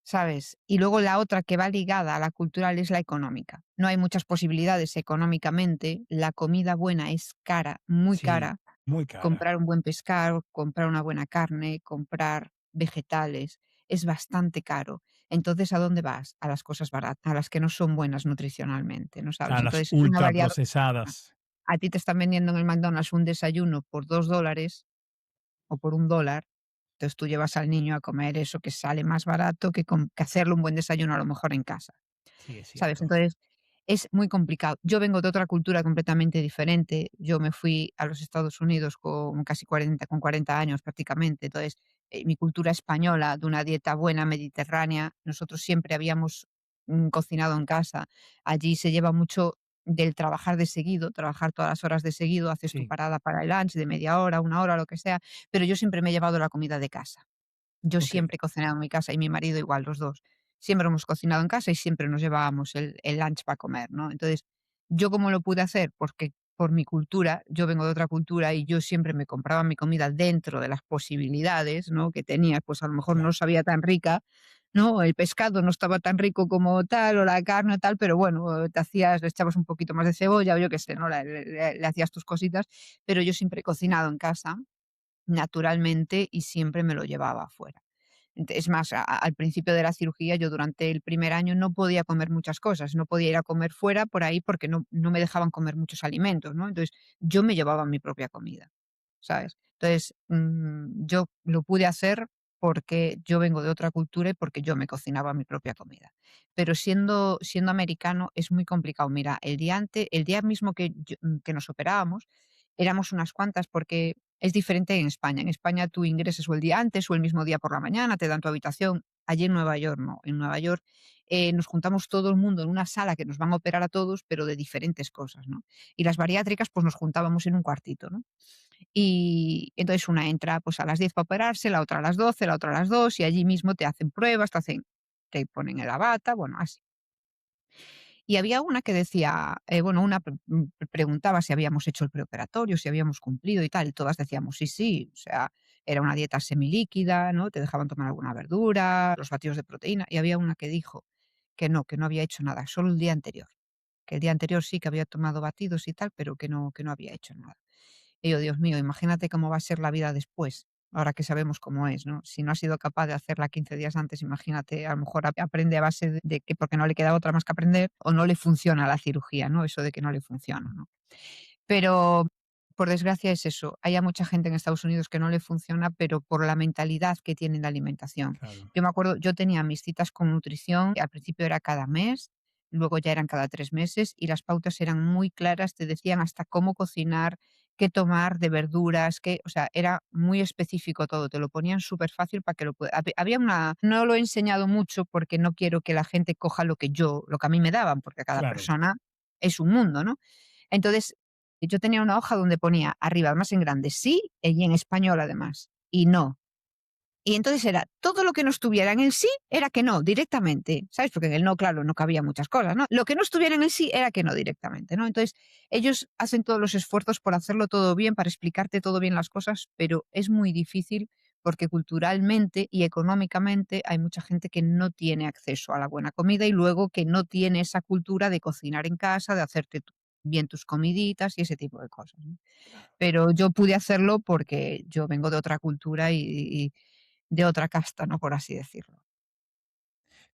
¿sabes? Y luego la otra que va ligada a la cultural es la económica. No hay muchas posibilidades económicamente, la comida buena es cara, muy sí, cara. muy cara. Comprar un buen pescado, comprar una buena carne, comprar vegetales, es bastante caro. Entonces, ¿a dónde vas? A las cosas baratas, a las que no son buenas nutricionalmente, ¿no O sea, sabes? las Entonces, una variedad. ultraprocesadas. A ti te están vendiendo en el McDonald's un desayuno por $2 o por $1. Entonces tú llevas al niño a comer eso que sale más barato que hacerle un buen desayuno a lo mejor en casa, Sí, es ¿sabes? cierto. Entonces es muy complicado. Yo vengo de otra cultura completamente diferente. Yo me fui a los Estados Unidos con casi 40, con 40 años prácticamente. Entonces, mi cultura española, de una dieta buena mediterránea, nosotros siempre habíamos cocinado en casa. Allí se lleva mucho del trabajar de seguido, trabajar todas las horas de seguido, haces tu Sí, parada para el lunch de media hora, una hora, lo que sea, pero yo siempre me he llevado la comida de casa. Yo ok. siempre he cocinado en mi casa y mi marido igual, los 2. Siempre hemos cocinado en casa y siempre nos llevábamos el lunch para comer, ¿no? Entonces, ¿yo cómo lo pude hacer? Porque por mi cultura, yo vengo de otra cultura y yo siempre me compraba mi comida dentro de las posibilidades, ¿no?, que tenía, pues a lo mejor no Claro. sabía tan rica, ¿no? El pescado no estaba tan rico como tal, o la carne tal, pero bueno, le echabas un poquito más de cebolla o yo qué sé, ¿no? Le hacías tus cositas, pero yo siempre he cocinado en casa naturalmente y siempre me lo llevaba afuera. Es más, al principio de la cirugía, yo durante el primer año no podía comer muchas cosas, no podía ir a comer fuera por ahí porque no me dejaban comer muchos alimentos, ¿no? Entonces, yo me llevaba mi propia comida, ¿sabes? Entonces, yo lo pude hacer porque yo vengo de otra cultura y porque yo me cocinaba mi propia comida. Pero siendo americano es muy complicado. Mira, el día mismo que nos operábamos, éramos unas cuantas porque es diferente en España. En España tú ingresas o el día antes o el mismo día por la mañana, te dan tu habitación. Allí en Nueva York no. En Nueva York nos juntamos todo el mundo en una sala que nos van a operar a todos, pero de diferentes cosas, ¿no? Y las bariátricas, pues nos juntábamos en un cuartito, ¿no? Y entonces una entra pues a las 10 para operarse, la otra a las 12, la otra a las 2 y allí mismo te hacen pruebas, te ponen en la bata, bueno, así. Y había una que decía, bueno, preguntaba si habíamos hecho el preoperatorio, si habíamos cumplido y tal, y todas decíamos sí, sí, o sea, era una dieta semilíquida, ¿no? Te dejaban tomar alguna verdura, los batidos de proteína, y había una que no había hecho nada, solo el día anterior, que el día anterior sí que había tomado batidos y tal, pero que no había hecho nada. Y yo, Dios mío, imagínate cómo va a ser la vida después, ahora que sabemos cómo es, ¿no? Si no ha sido capaz de hacerla 15 días antes, imagínate, a lo mejor aprende a base de que porque no le queda otra más que aprender o no le funciona la cirugía, ¿no? Eso de que no le funciona, ¿no? Pero, por desgracia, es eso. Hay a mucha gente en Estados Unidos que no le funciona, pero por la mentalidad que tiene de alimentación. Claro. Yo me acuerdo, yo tenía mis citas con nutrición, al principio era cada mes, luego ya eran cada 3 meses, y las pautas eran muy claras, te decían hasta cómo cocinar, qué tomar de verduras, o sea, era muy específico todo, te lo ponían súper fácil para que lo puedas. Había una, no lo he enseñado mucho porque no quiero que la gente coja lo que a mí me daban, porque cada Claro. persona es un mundo, ¿no? Entonces, yo tenía una hoja donde ponía arriba, además en grande, sí, y en español además, y no. Y entonces era todo lo que no estuviera en el sí era que no, directamente, ¿sabes? Porque en el no, claro, no cabía muchas cosas, ¿no? Lo que no estuviera en el sí era que no directamente, ¿no? Entonces, ellos hacen todos los esfuerzos por hacerlo todo bien, para explicarte todo bien las cosas, pero es muy difícil porque culturalmente y económicamente hay mucha gente que no tiene acceso a la buena comida y luego que no tiene esa cultura de cocinar en casa, de hacerte bien tus comiditas y ese tipo de cosas, ¿no? Pero yo pude hacerlo porque yo vengo de otra cultura y de otra casta, ¿no? Por así decirlo.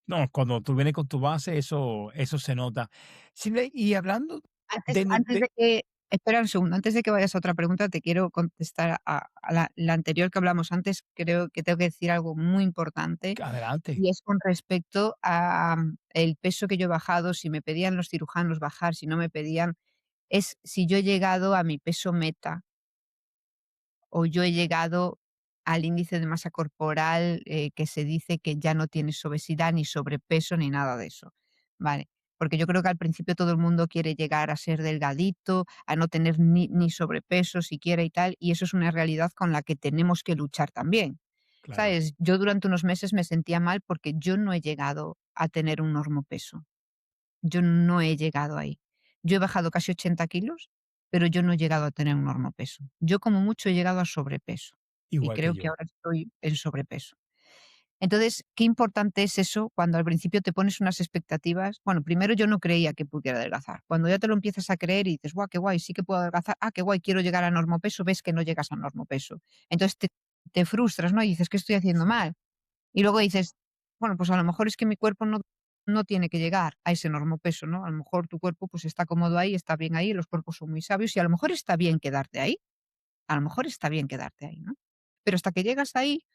No, cuando tú vienes con tu base, eso se nota. Silvia, y hablando Antes de, antes de que espera un segundo, antes de que vayas a otra pregunta, te quiero contestar a la anterior que hablamos antes. Creo que tengo que decir algo muy importante, adelante, y es con respecto a, el peso que yo he bajado, si me pedían los cirujanos bajar, si no me pedían, es si yo he llegado a mi peso meta o yo he llegado al índice de masa corporal, que se dice que ya no tienes obesidad, ni sobrepeso, ni nada de eso, ¿vale? Porque yo creo que al principio todo el mundo quiere llegar a ser delgadito, a no tener ni sobrepeso siquiera y tal, y eso es una realidad con la que tenemos que luchar también, claro, ¿sabes? Yo durante unos meses me sentía mal porque yo no he llegado a tener un normopeso. Yo no he llegado ahí. Yo he bajado casi 80 kilos, pero yo no he llegado a tener un normopeso. Yo como mucho he llegado a sobrepeso y igual que creo que yo. ahora estoy en sobrepeso. Entonces, qué importante es eso cuando al principio te pones unas expectativas. Bueno, primero yo no creía que pudiera adelgazar. Cuando ya te lo empiezas a creer y dices, guau, qué guay, sí que puedo adelgazar, qué guay, quiero llegar a normopeso, ves que no llegas a normopeso. Entonces te frustras, ¿no? Y dices, ¿qué estoy haciendo Sí, mal? Y luego dices, bueno, pues a lo mejor es que mi cuerpo no tiene que llegar a ese peso, ¿no? A lo mejor tu cuerpo pues está cómodo ahí, está bien ahí, los cuerpos son muy sabios y a lo mejor está bien quedarte ahí, a lo mejor está bien quedarte ahí, ¿no? Pero hasta que llegas ahí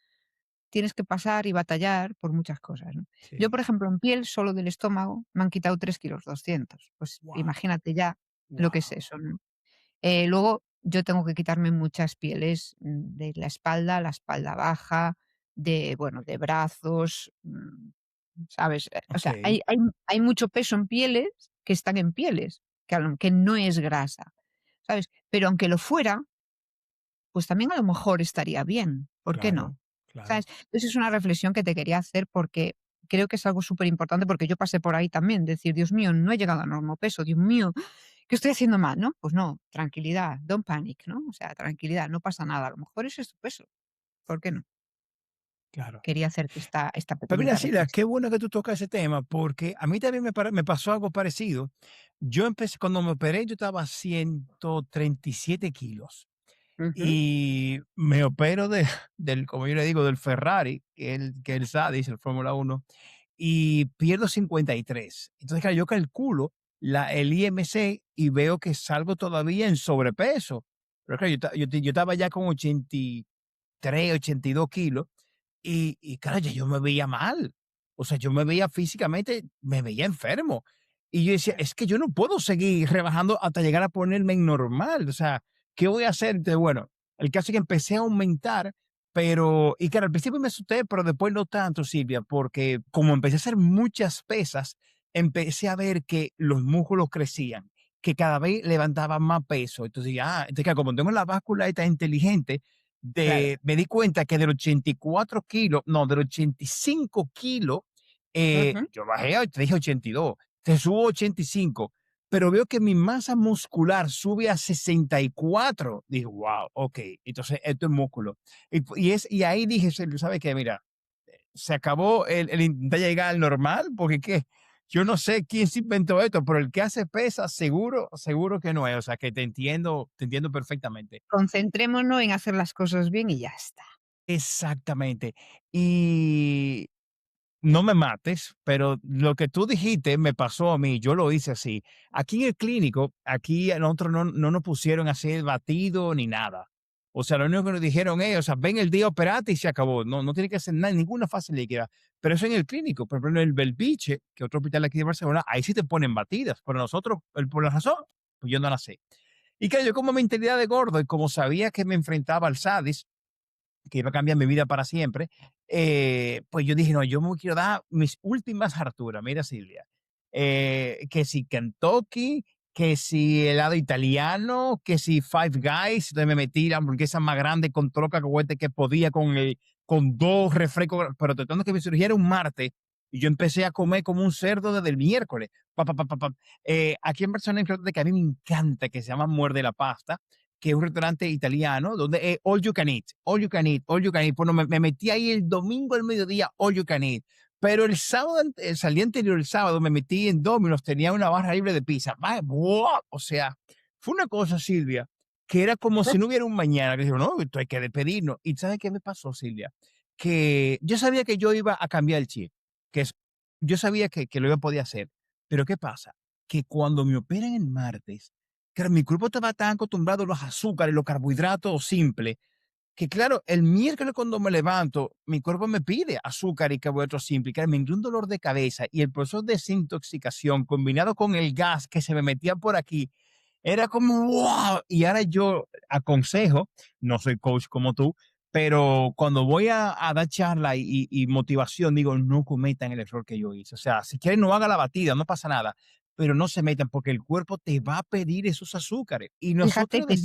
tienes que pasar y batallar por muchas cosas, ¿no? Yo, por sí. ejemplo, en piel, solo del estómago, me han quitado 3,2 kilos. Pues Wow, imagínate ya lo que es wow. eso, ¿no? Luego yo tengo que quitarme muchas pieles, de la espalda baja, de, bueno, de brazos, ¿sabes? O Ok, sea, hay mucho peso en pieles que están en pieles, que no es grasa, ¿sabes? Pero aunque lo fuera, pues también a lo mejor estaría bien, ¿por qué no? claro, ¿Sabes? claro. Entonces es una reflexión que te quería hacer porque creo que es algo súper importante porque yo pasé por ahí también, decir: "Dios mío, no he llegado a peso, Dios mío, ¿qué estoy haciendo mal?", ¿no? Pues no, tranquilidad, don't panic, ¿no? O sea, tranquilidad, no pasa nada, a lo mejor ese es tu peso, ¿por qué no? Claro. Quería hacerte esta Pero mira, pequeñita Sheila, qué reflexión. bueno que tú tocas ese tema, porque a mí también me pasó algo parecido. Yo empecé, cuando me operé, yo estaba a 137 kilos Ujú, y me opero del, como yo le digo, del Ferrari, que el Sadis, el Fórmula 1, y pierdo 53. Entonces, claro, yo calculo el IMC y veo que salgo todavía en sobrepeso. Pero claro, yo estaba ya con 83, 82 kilos y claro, ya yo me veía mal. O sea, yo me veía físicamente, me veía enfermo. Y yo decía, es que yo no puedo seguir rebajando hasta llegar a ponerme en normal. O sea, ¿qué voy a hacer? Entonces, bueno, el caso es que empecé a aumentar, pero, y claro, al principio me asusté, pero después no tanto, Silvia, porque como empecé a hacer muchas pesas, empecé a ver que los músculos crecían, que cada vez levantaban más peso. Entonces, entonces, claro, como tengo la báscula esta inteligente, claro. me di cuenta que del 84 kilos, no, del 85 kilos, Ujú. yo bajé, te dije 82, te subo 85, pero veo que mi masa muscular sube a 64. Dije, wow, ok, entonces esto es músculo. Y ahí dije, ¿sabes qué? Mira, se acabó el intentar llegar al normal, porque qué, yo no sé quién se inventó esto, pero el que hace pesas, seguro, seguro que no es. O sea, que te entiendo perfectamente. Concentrémonos en hacer las cosas bien y ya está. Exactamente. Y no me mates, pero lo que tú dijiste me pasó a mí, yo lo hice así. Aquí en el clínico, aquí a nosotros no nos pusieron a hacer batido ni nada. O sea, lo único que nos dijeron es, o sea, ven el día, operate y se acabó. No tiene que hacer nada, ninguna fase líquida. Pero eso en el clínico, por ejemplo, en el Belviche, que es otro hospital aquí de Barcelona, ahí sí te ponen batidas. Pero nosotros, por la razón, pues yo no la sé. Y que yo como mentalidad de gordo y como sabía que me enfrentaba al SADIS, que iba a cambiar mi vida para siempre, pues yo dije, no, yo me quiero dar mis últimas harturas. Mira, Silvia, que si Kentucky, que si helado italiano, que si Five Guys, entonces me metí la hamburguesa más grande con todo lo cacahuete que podía, con dos refrescos, pero tratando que me surgiera un martes, y yo empecé a comer como un cerdo desde el miércoles. Pa. Aquí en Barcelona hay un restaurante que a mí me encanta, que se llama Muerde la Pasta, que es un restaurante italiano donde es all you can eat, all you can eat, all you can eat. Bueno, me metí ahí el domingo al mediodía, all you can eat. Pero el sábado, el día anterior, el sábado, me metí en Domino's, tenía una barra libre de pizza. ¡Buah! O sea, fue una cosa, Silvia, que era como si no hubiera un mañana. Que digo, no, esto hay que despedirnos. ¿Y sabes qué me pasó, Silvia? Que yo sabía que yo iba a cambiar el chip, que es yo sabía que lo iba a poder hacer, pero ¿qué pasa? Que cuando me operan el martes, claro, mi cuerpo estaba tan acostumbrado a los azúcares, los carbohidratos simples, que claro, el miércoles cuando me levanto, mi cuerpo me pide azúcar y carbohidratos simples, claro, me entró un dolor de cabeza y el proceso de desintoxicación combinado con el gas que se me metía por aquí, era como, wow. Y ahora yo aconsejo, no soy coach como tú, pero cuando voy a dar charla y motivación, digo, no cometan el error que yo hice. O sea, si quieren, no haga la batida, no pasa nada, pero no se metan porque el cuerpo te va a pedir esos azúcares. Y Fíjate nosotros, que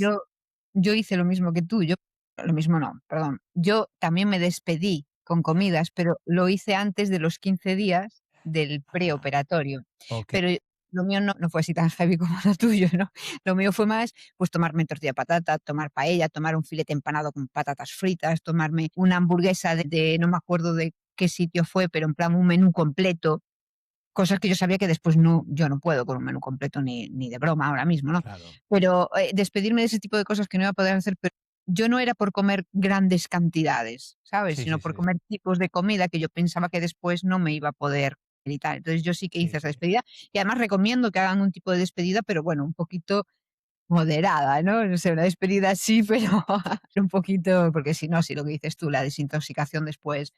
yo hice lo mismo que tú, yo lo mismo no, perdón. Yo también me despedí con comidas, pero lo hice antes de los 15 días del ah, preoperatorio. ok, Pero lo mío no fue así tan heavy como lo tuyo, ¿no? Lo mío fue más, pues, tomarme tortilla de patata, tomar paella, tomar un filete empanado con patatas fritas, tomarme una hamburguesa de no me acuerdo de qué sitio fue, pero en plan un menú completo. Cosas que yo sabía que después yo no puedo con un menú completo ni de broma ahora mismo, ¿no? claro. Pero, despedirme de ese tipo de cosas que no iba a poder hacer, pero yo no era por comer grandes cantidades, ¿sabes? Sí, Sino sí, por sí. comer tipos de comida que yo pensaba que después no me iba a poder y tal. Entonces, yo sí que Sí, hice esa sí. despedida y además recomiendo que hagan un tipo de despedida, pero bueno, un poquito moderada, ¿no? No sé, una despedida sí, pero un poquito porque si no, si lo que dices tú, la desintoxicación después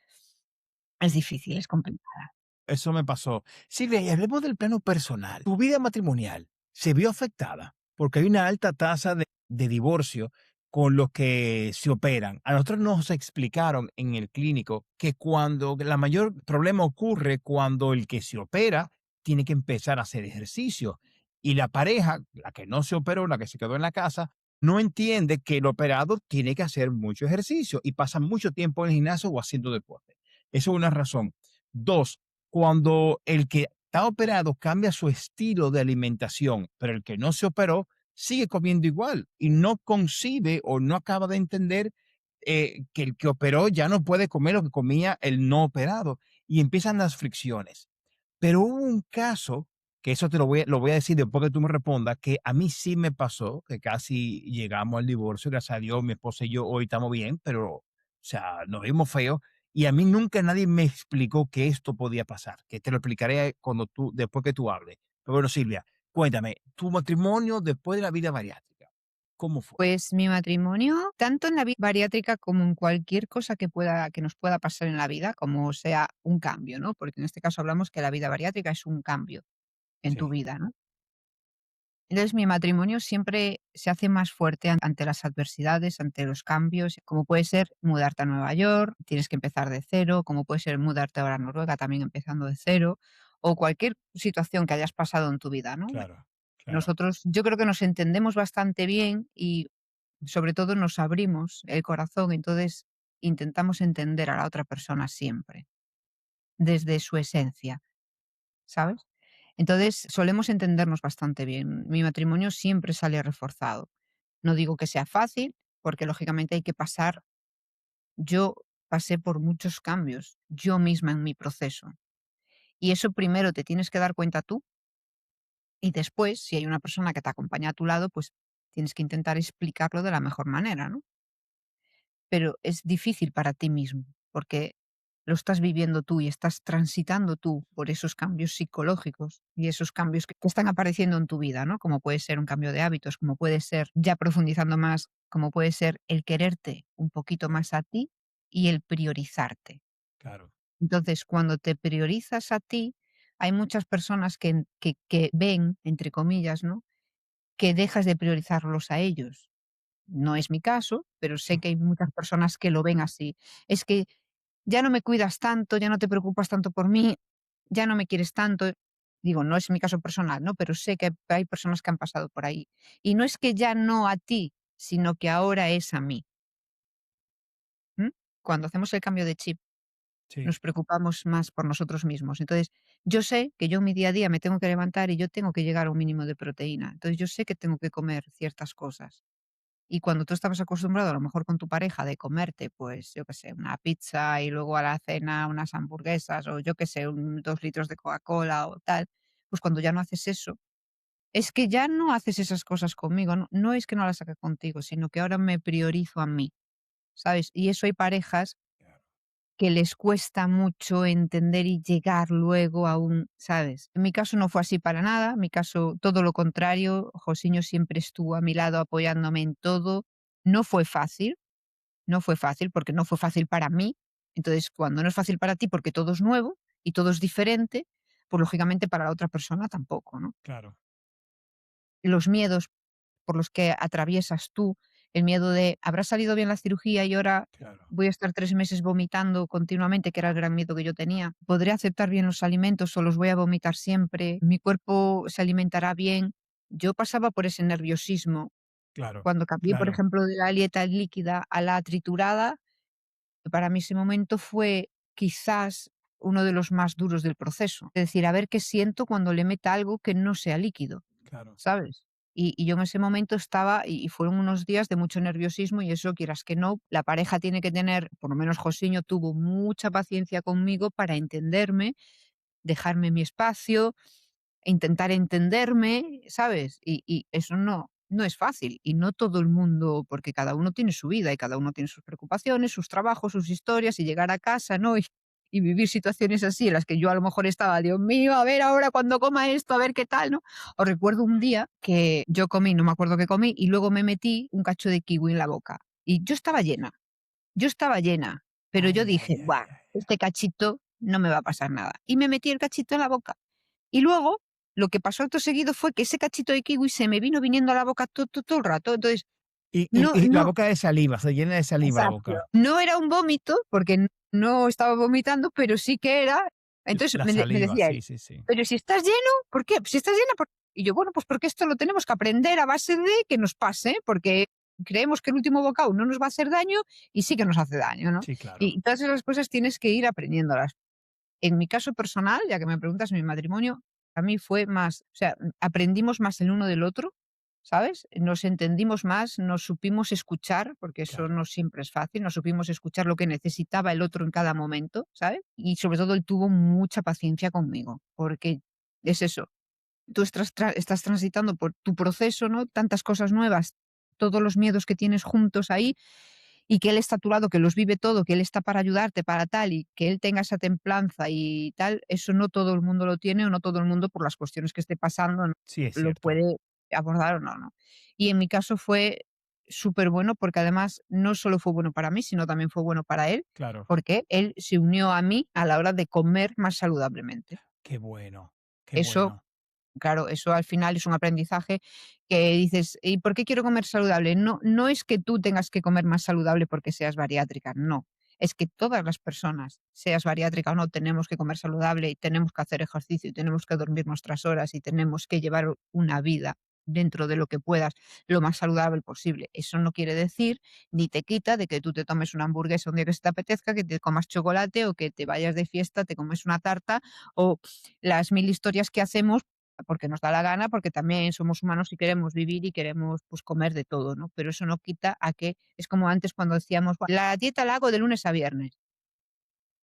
es difícil, es complicada. Eso me pasó. Silvia, y hablemos del plano personal. ¿Tu vida matrimonial se vio afectada? Porque hay una alta tasa de divorcio con los que se operan. A nosotros nos explicaron en el clínico que cuando la mayor problema ocurre cuando el que se opera tiene que empezar a hacer ejercicio y la pareja, la que no se operó, la que se quedó en la casa, no entiende que el operado tiene que hacer mucho ejercicio y pasa mucho tiempo en el gimnasio o haciendo deporte. Eso es una razón. Dos, cuando el que está operado cambia su estilo de alimentación, pero el que no se operó sigue comiendo igual y no concibe o no acaba de entender que el que operó ya no puede comer lo que comía el no operado y empiezan las fricciones. Pero hubo un caso, que eso lo voy a decir después que tú me respondas, que a mí sí me pasó, que casi llegamos al divorcio, gracias a Dios, mi esposa y yo hoy estamos bien, pero, o sea, nos vimos feo. Y a mí nunca nadie me explicó que esto podía pasar, que te lo explicaré después que tú hables. Pero bueno, Silvia, cuéntame, tu matrimonio después de la vida bariátrica, ¿cómo fue? Pues mi matrimonio, tanto en la vida bariátrica como en cualquier cosa que nos pueda pasar en la vida, como sea un cambio, ¿no? Porque en este caso hablamos que la vida bariátrica es un cambio en tu Sí, vida, ¿no? Entonces mi matrimonio siempre se hace más fuerte ante las adversidades, ante los cambios, como puede ser mudarte a Nueva York, tienes que empezar de cero, como puede ser mudarte ahora a Noruega también empezando de cero, o cualquier situación que hayas pasado en tu vida, ¿no? claro, claro, Nosotros, yo creo que nos entendemos bastante bien y sobre todo nos abrimos el corazón, entonces intentamos entender a la otra persona siempre, desde su esencia, ¿sabes? Entonces solemos entendernos bastante bien. Mi matrimonio siempre sale reforzado. No digo que sea fácil, porque lógicamente hay que pasar, yo pasé por muchos cambios, yo misma en mi proceso. Y eso primero te tienes que dar cuenta tú y después, si hay una persona que te acompaña a tu lado, pues tienes que intentar explicarlo de la mejor manera, ¿no? Pero es difícil para ti mismo, porque lo estás viviendo tú y estás transitando tú por esos cambios psicológicos y esos cambios que están apareciendo en tu vida, ¿no? Como puede ser un cambio de hábitos, como puede ser, ya profundizando más, como puede ser el quererte un poquito más a ti y el priorizarte. claro. Entonces, cuando te priorizas a ti, hay muchas personas que ven, entre comillas, ¿no? Que dejas de priorizarlos a ellos. No es mi caso, pero sé que hay muchas personas que lo ven así. Es que ya no me cuidas tanto, ya no te preocupas tanto por mí, ya no me quieres tanto. Digo, no es mi caso personal, ¿no? Pero sé que hay personas que han pasado por ahí. Y no es que ya no a ti, sino que ahora es a mí. ¿M? Cuando hacemos el cambio de chip, Sí, nos preocupamos más por nosotros mismos. Entonces, yo sé que yo mi día a día me tengo que levantar y yo tengo que llegar a un mínimo de proteína. Entonces, yo sé que tengo que comer ciertas cosas. Y cuando tú estabas acostumbrado, a lo mejor con tu pareja, de comerte, pues, yo qué sé, una pizza y luego a la cena unas hamburguesas o yo qué sé, 2 litros de Coca-Cola o tal, pues cuando ya no haces eso, es que ya no haces esas cosas conmigo, no es que no las haga contigo, sino que ahora me priorizo a mí, ¿sabes? Y eso hay parejas que les cuesta mucho entender y llegar luego a un, ¿sabes? En mi caso no fue así para nada, en mi caso todo lo contrario, Josiño siempre estuvo a mi lado apoyándome en todo. No fue fácil, no fue fácil porque no fue fácil para mí. Entonces, cuando no es fácil para ti porque todo es nuevo y todo es diferente, pues lógicamente para la otra persona tampoco, ¿no? Claro, Los miedos por los que atraviesas tú, el miedo de, ¿habrá salido bien la cirugía y ahora claro. voy a estar 3 meses vomitando continuamente? Que era el gran miedo que yo tenía. ¿Podré aceptar bien los alimentos o los voy a vomitar siempre? ¿Mi cuerpo se alimentará bien? Yo pasaba por ese nerviosismo. Claro, Cuando cambié, por claro, ejemplo, de la dieta líquida a la triturada, para mí ese momento fue quizás uno de los más duros del proceso. Es decir, a ver qué siento cuando le meta algo que no sea líquido. claro. ¿Sabes? Y yo en ese momento estaba y fueron unos días de mucho nerviosismo y eso, quieras que no, la pareja tiene que tener, por lo menos Josiño tuvo mucha paciencia conmigo para entenderme, dejarme mi espacio, intentar entenderme, ¿sabes? Y eso no es fácil y no todo el mundo, porque cada uno tiene su vida y cada uno tiene sus preocupaciones, sus trabajos, sus historias y llegar a casa, ¿no? Y vivir situaciones así en las que yo a lo mejor estaba, Dios mío, a ver ahora cuando coma esto, a ver qué tal, ¿no? Os recuerdo un día que yo comí, no me acuerdo qué comí, y luego me metí un cacho de kiwi en la boca. Y yo estaba llena, pero yo Ay, dije, ay, ay, buah, ay. este cachito no me va a pasar nada. Y me metí el cachito en la boca. Y luego, lo que pasó acto seguido fue que ese cachito de kiwi se me vino viniendo a la boca todo el rato. Entonces, Y, y, no, y la no, boca de saliva, se llena de saliva la exacto. boca. No era un vómito, porque no estaba vomitando, pero sí que era. Entonces La me saliva, decía él, sí, sí, sí. pero si estás lleno, ¿por qué? Si estás llena, y yo, bueno, pues porque esto lo tenemos que aprender a base de que nos pase, porque creemos que el último bocado no nos va a hacer daño y sí que nos hace daño, ¿no? Sí, claro. Y todas esas cosas tienes que ir aprendiéndolas. En mi caso personal, ya que me preguntas mi matrimonio, a mí fue más, o sea, aprendimos más el uno del otro, ¿sabes? Nos entendimos más, nos supimos escuchar, porque eso Claro. no siempre es fácil, nos supimos escuchar lo que necesitaba el otro en cada momento, ¿sabes? Y sobre todo él tuvo mucha paciencia conmigo, porque es eso, tú estás transitando por tu proceso, ¿no? Tantas cosas nuevas, todos los miedos que tienes juntos ahí, y que él está a tu lado, que los vive todo, que él está para ayudarte, para tal, y que él tenga esa templanza y tal, eso no todo el mundo lo tiene, o no todo el mundo, por las cuestiones que esté pasando, Sí, es lo cierto. puede abordar o no, ¿no? Y en mi caso fue súper bueno, porque además no solo fue bueno para mí, sino también fue bueno para él, Claro. porque él se unió a mí a la hora de comer más saludablemente. Qué bueno, qué Eso bueno. Claro, eso al final es un aprendizaje que dices: "¿Y por qué quiero comer saludable?". No es que tú tengas que comer más saludable porque seas bariátrica, no. Es que todas las personas, seas bariátrica o no, tenemos que comer saludable y tenemos que hacer ejercicio y tenemos que dormir nuestras horas y tenemos que llevar una vida dentro de lo que puedas, lo más saludable posible. Eso no quiere decir, ni te quita de que tú te tomes una hamburguesa un día que se te apetezca, que te comas chocolate o que te vayas de fiesta, te comes una tarta o las 1000 historias que hacemos porque nos da la gana, porque también somos humanos y queremos vivir y queremos, pues, comer de todo, ¿no? Pero eso no quita a que es como antes cuando decíamos: "Buah, la dieta la hago de lunes a viernes".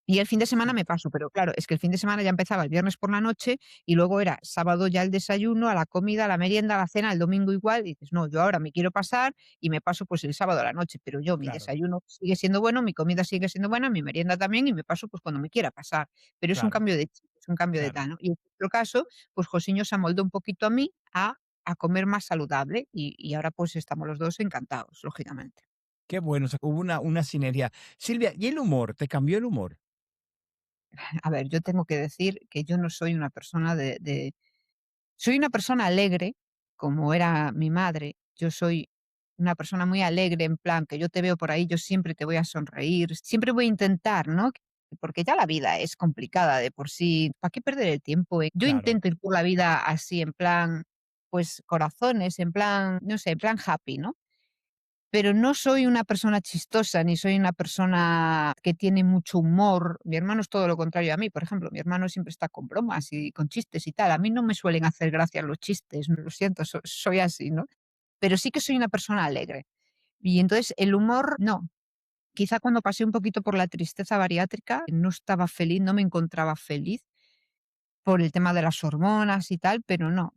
Y el fin de semana me Exacto. paso, pero claro, es que el fin de semana ya empezaba el viernes por la noche y luego era sábado ya el desayuno, a la comida, a la merienda, a la cena, el domingo igual, y dices: "No, yo ahora me quiero pasar y me paso, pues, el sábado a la noche, pero yo mi Claro, desayuno sigue siendo bueno, mi comida sigue siendo buena, mi merienda también y me paso, pues, cuando me quiera pasar". Pero es un claro, cambio de chip, es un cambio de claro. tal, ¿no? Y en nuestro caso, pues, Josiño se amoldó un poquito a mí a comer más saludable y ahora, pues, estamos los 2 encantados, lógicamente. Qué bueno, o sea, hubo una sinergia. Silvia, ¿y el humor? ¿Te cambió el humor? A ver, yo tengo que decir que yo no soy una persona de soy una persona alegre, como era mi madre. Yo soy una persona muy alegre, en plan, que yo te veo por ahí, yo siempre te voy a sonreír, siempre voy a intentar, ¿no? Porque ya la vida es complicada de por sí, ¿para qué perder el tiempo? Yo Claro, intento ir por la vida así, en plan, pues corazones, en plan, no sé, en plan happy, ¿no? Pero no soy una persona chistosa, ni soy una persona que tiene mucho humor. Mi hermano es todo lo contrario a mí, por ejemplo, mi hermano siempre está con bromas y con chistes y tal. A mí no me suelen hacer gracia los chistes, lo siento, soy así, ¿no? Pero sí que soy una persona alegre. Y entonces el humor, no. Quizá cuando pasé un poquito por la tristeza bariátrica, no estaba feliz, no me encontraba feliz por el tema de las hormonas y tal, pero no,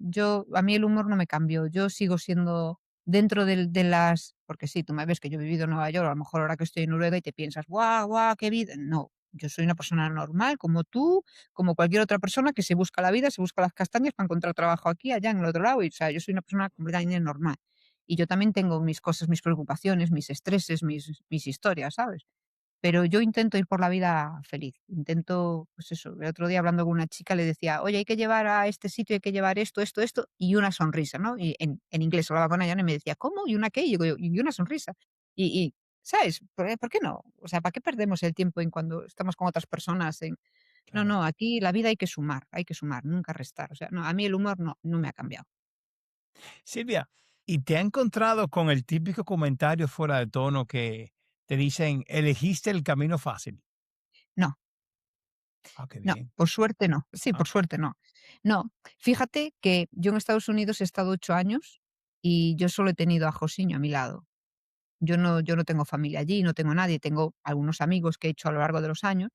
a mí el humor no me cambió, yo sigo siendo dentro de las porque sí, tú me ves que yo he vivido en Nueva York, a lo mejor ahora que estoy en Noruega y te piensas: "Guau, guau, qué vida". No, yo soy una persona normal, como tú, como cualquier otra persona que se busca la vida, se busca las castañas para encontrar trabajo aquí, allá, en el otro lado. Y, o sea, yo soy una persona completamente normal. Y yo también tengo mis cosas, mis preocupaciones, mis estreses, mis historias, ¿sabes? Pero yo intento ir por la vida feliz. Intento, pues eso, el otro día hablando con una chica le decía: "Oye, hay que llevar a este sitio, hay que llevar esto, esto, esto", y una sonrisa, ¿no? Y en inglés hablaba con ella, ¿no? Y me decía: "¿Cómo? ¿Y una qué?". Y digo yo: "Y una sonrisa". ¿Sabes? ¿Por qué no? O sea, ¿para qué perdemos el tiempo en cuando estamos con otras personas en no, Claro. no, aquí la vida hay que sumar, nunca restar. O sea, no, a mí el humor no me ha cambiado. Silvia, ¿y te ha encontrado con el típico comentario fuera de tono que te dicen, elegiste el camino fácil? No. Ah, qué No, bien. por suerte no. Sí, Ah, por suerte no. No, fíjate que yo en Estados Unidos he estado 8 años y yo solo he tenido a Josiño a mi lado. Yo no tengo familia allí, no tengo nadie, tengo algunos amigos que he hecho a lo largo de los años,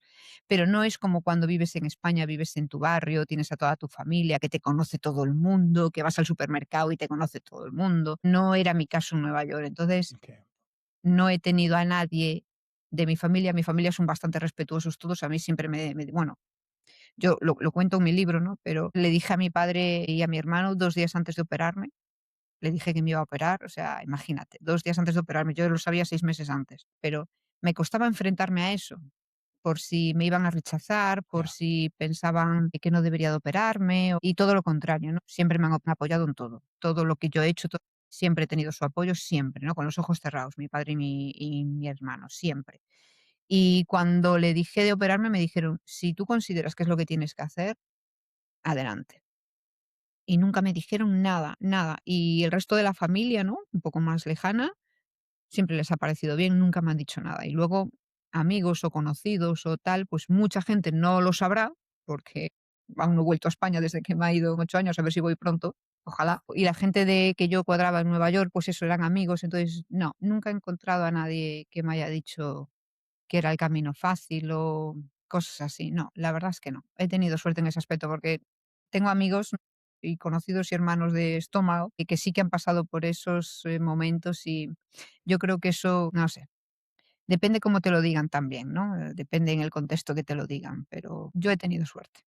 pero no es como cuando vives en España, vives en tu barrio, tienes a toda tu familia, que te conoce todo el mundo, que vas al supermercado y te conoce todo el mundo. No era mi caso en Nueva York, entonces ok. no he tenido a nadie de mi familia son bastante respetuosos todos, a mí siempre bueno, yo lo cuento en mi libro, ¿no? Pero le dije a mi padre y a mi hermano 2 días antes de operarme, le dije que me iba a operar, o sea, imagínate, 2 días antes de operarme, yo lo sabía 6 meses antes, pero me costaba enfrentarme a eso, por si me iban a rechazar, por Ya. si pensaban que no debería de operarme, y todo lo contrario, ¿no? Siempre me han apoyado en todo. Todo lo que yo he hecho, siempre he tenido su apoyo, siempre, ¿no? Con los ojos cerrados, mi padre y mi hermano, siempre. Y cuando le dije de operarme, me dijeron: "Si tú consideras que es lo que tienes que hacer, adelante". Y nunca me dijeron nada, nada. Y el resto de la familia, ¿no? Un poco más lejana, siempre les ha parecido bien, nunca me han dicho nada. Y luego amigos o conocidos o tal, pues mucha gente no lo sabrá, porque aún no he vuelto a España desde que me ha ido en 8 años, a ver si voy pronto, ojalá. Y la gente de que yo cuadraba en Nueva York, pues eso, eran amigos. Entonces, no, nunca he encontrado a nadie que me haya dicho que era el camino fácil o cosas así. No, la verdad es que no. He tenido suerte en ese aspecto porque tengo amigos y conocidos y hermanos de estómago y que sí que han pasado por esos momentos y yo creo que eso, no sé, depende cómo te lo digan también, ¿no? Depende en el contexto que te lo digan, pero yo he tenido suerte.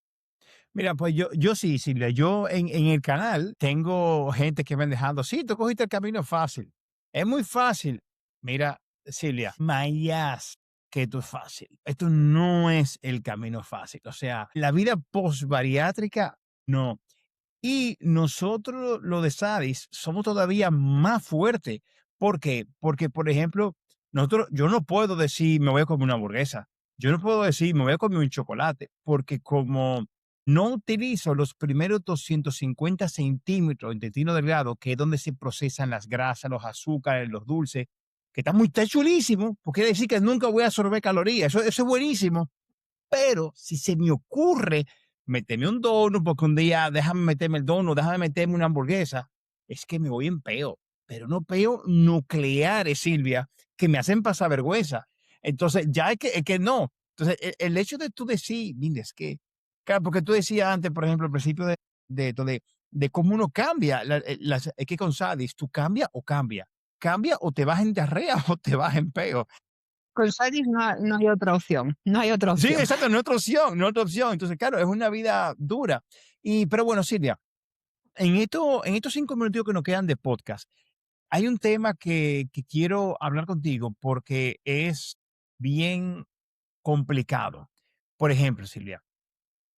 Mira, pues yo sí, Silvia, yo en el canal tengo gente que me han dejado, sí, tú cogiste el camino fácil. Es muy fácil. Mira, Silvia, mayas que esto es fácil. Esto no es el camino fácil. O sea, la vida post-bariátrica, no. Y nosotros, lo de Sadis, somos todavía más fuertes. ¿Por qué? Porque, por ejemplo, yo no puedo decir me voy a comer una hamburguesa. Yo no puedo decir me voy a comer un chocolate, porque como no utilizo los primeros 250 centímetros de intestino delgado, que es donde se procesan las grasas, los azúcares, los dulces, que está chulísimo, porque quiere decir que nunca voy a absorber calorías. Eso es buenísimo. Pero si se me ocurre meterme un donut, porque un día déjame meterme el donut, déjame meterme una hamburguesa, es que me voy en peo, pero no peo nucleares, Silvia, que me hacen pasar vergüenza. Entonces, ya es que no. Entonces, el hecho de tú decir, mira, es que, claro, porque tú decías antes, por ejemplo, al principio de cómo uno cambia, es que con Sadis, tú cambia o te vas en diarrea o te vas en peo. Con Sadis no hay otra opción, no hay otra Sí, opción. exacto, no hay otra opción, no hay otra opción. Entonces, claro, es una vida dura. Pero bueno, Silvia, en estos 5 minutos que nos quedan de podcast, hay un tema que quiero hablar contigo porque es bien complicado. Por ejemplo, Silvia,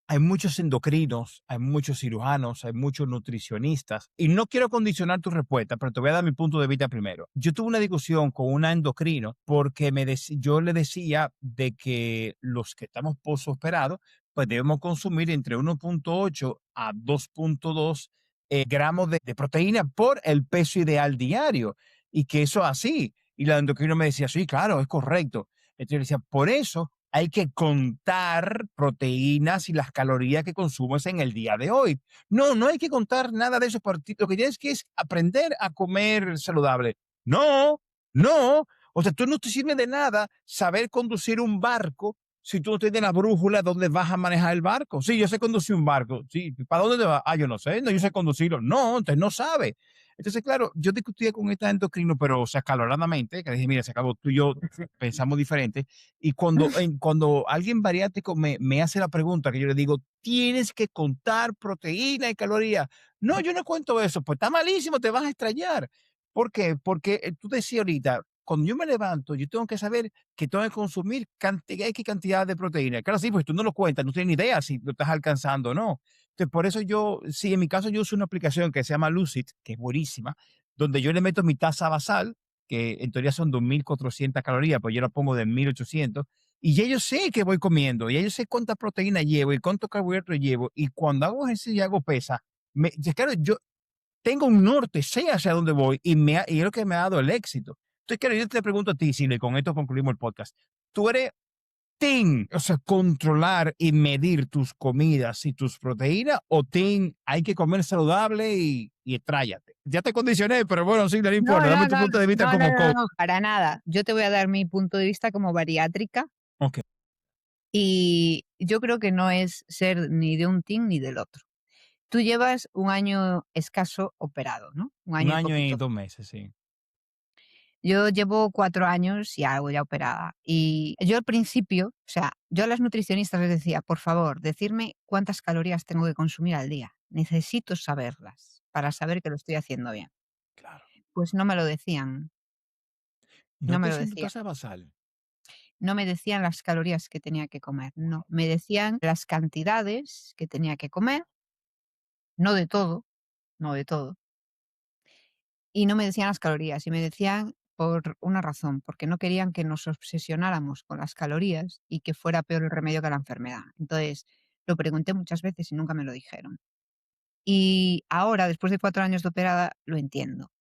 hay muchos endocrinos, hay muchos cirujanos, hay muchos nutricionistas, y no quiero condicionar tu respuesta, pero te voy a dar mi punto de vista primero. Yo tuve una discusión con una endocrino porque yo le decía de que los que estamos posoperados, pues debemos consumir entre 1,8 a 2,2 gramos de proteína por el peso ideal diario, y que eso es así. Y la endocrino me decía, sí, claro, es correcto. Entonces yo le decía, por eso hay que contar proteínas y las calorías que consumes en el día de hoy. No, no hay que contar nada de eso. Lo que tienes que es aprender a comer saludable. No, no. O sea, tú no te sirve de nada saber conducir un barco si tú no tienes la brújula, ¿dónde vas a manejar el barco? Sí, yo sé conducir un barco. Sí, ¿para dónde te vas? Ah, yo no sé, no, yo sé conducirlo. No, entonces no sabe. Entonces, claro, yo discutía con esta endocrino, pero o sea, acaloradamente, que dije, mira, se acabó, tú y yo pensamos diferente. Y cuando alguien bariátrico me hace la pregunta, que yo le digo, tienes que contar proteína y calorías. No, yo no cuento eso, pues está malísimo, te vas a extrañar. ¿Por qué? Porque tú decías ahorita, cuando yo me levanto, yo tengo que saber que tengo que consumir X cantidad de proteína. Claro, sí, pues tú no lo cuentas, no tienes ni idea si lo estás alcanzando o no. Entonces, por eso yo, sí, en mi caso yo uso una aplicación que se llama Lucid, que es buenísima, donde yo le meto mi tasa basal, que en teoría son 2.400 calorías, pues yo la pongo de 1.800, y ya yo sé que voy comiendo, y ya yo sé cuánta proteína llevo y cuánto carbohidratos llevo, y cuando hago ejercicio y hago pesa, claro, yo tengo un norte, sé hacia dónde voy, y es lo que me ha dado el éxito. Entonces, claro, yo te pregunto a ti, Silvia, y con esto concluimos el podcast. ¿Tú eres o sea, controlar y medir tus comidas y tus proteínas, o hay que comer saludable y estráyate? Ya te condicioné, pero bueno, sí, no No, importa. Dame no, tu no, punto de vista no, no, como no, coach. no, para nada. Yo te voy a dar mi punto de vista como bariátrica Ok. y yo creo que no es ser ni de un team ni del otro. Tú llevas un año escaso operado, ¿no? Un Un año y año y poquito. 2 meses, sí. Yo llevo 4 años y algo ya operada. Y yo al principio, o sea, yo a las nutricionistas les decía, por favor, decirme cuántas calorías tengo que consumir al día. Necesito saberlas para saber que lo estoy haciendo bien. Claro. Pues no me lo decían, No no me te lo siento decían. tasa basal. No me decían las calorías que tenía que comer, no. Me decían las cantidades que tenía que comer, no de todo, no de todo. Y no me decían las calorías, y me decían por una razón, porque no querían que nos obsesionáramos con las calorías y que fuera peor el remedio que la enfermedad. Entonces, lo pregunté muchas veces y nunca me lo dijeron. Y ahora, después de 4 años de operada, lo entiendo.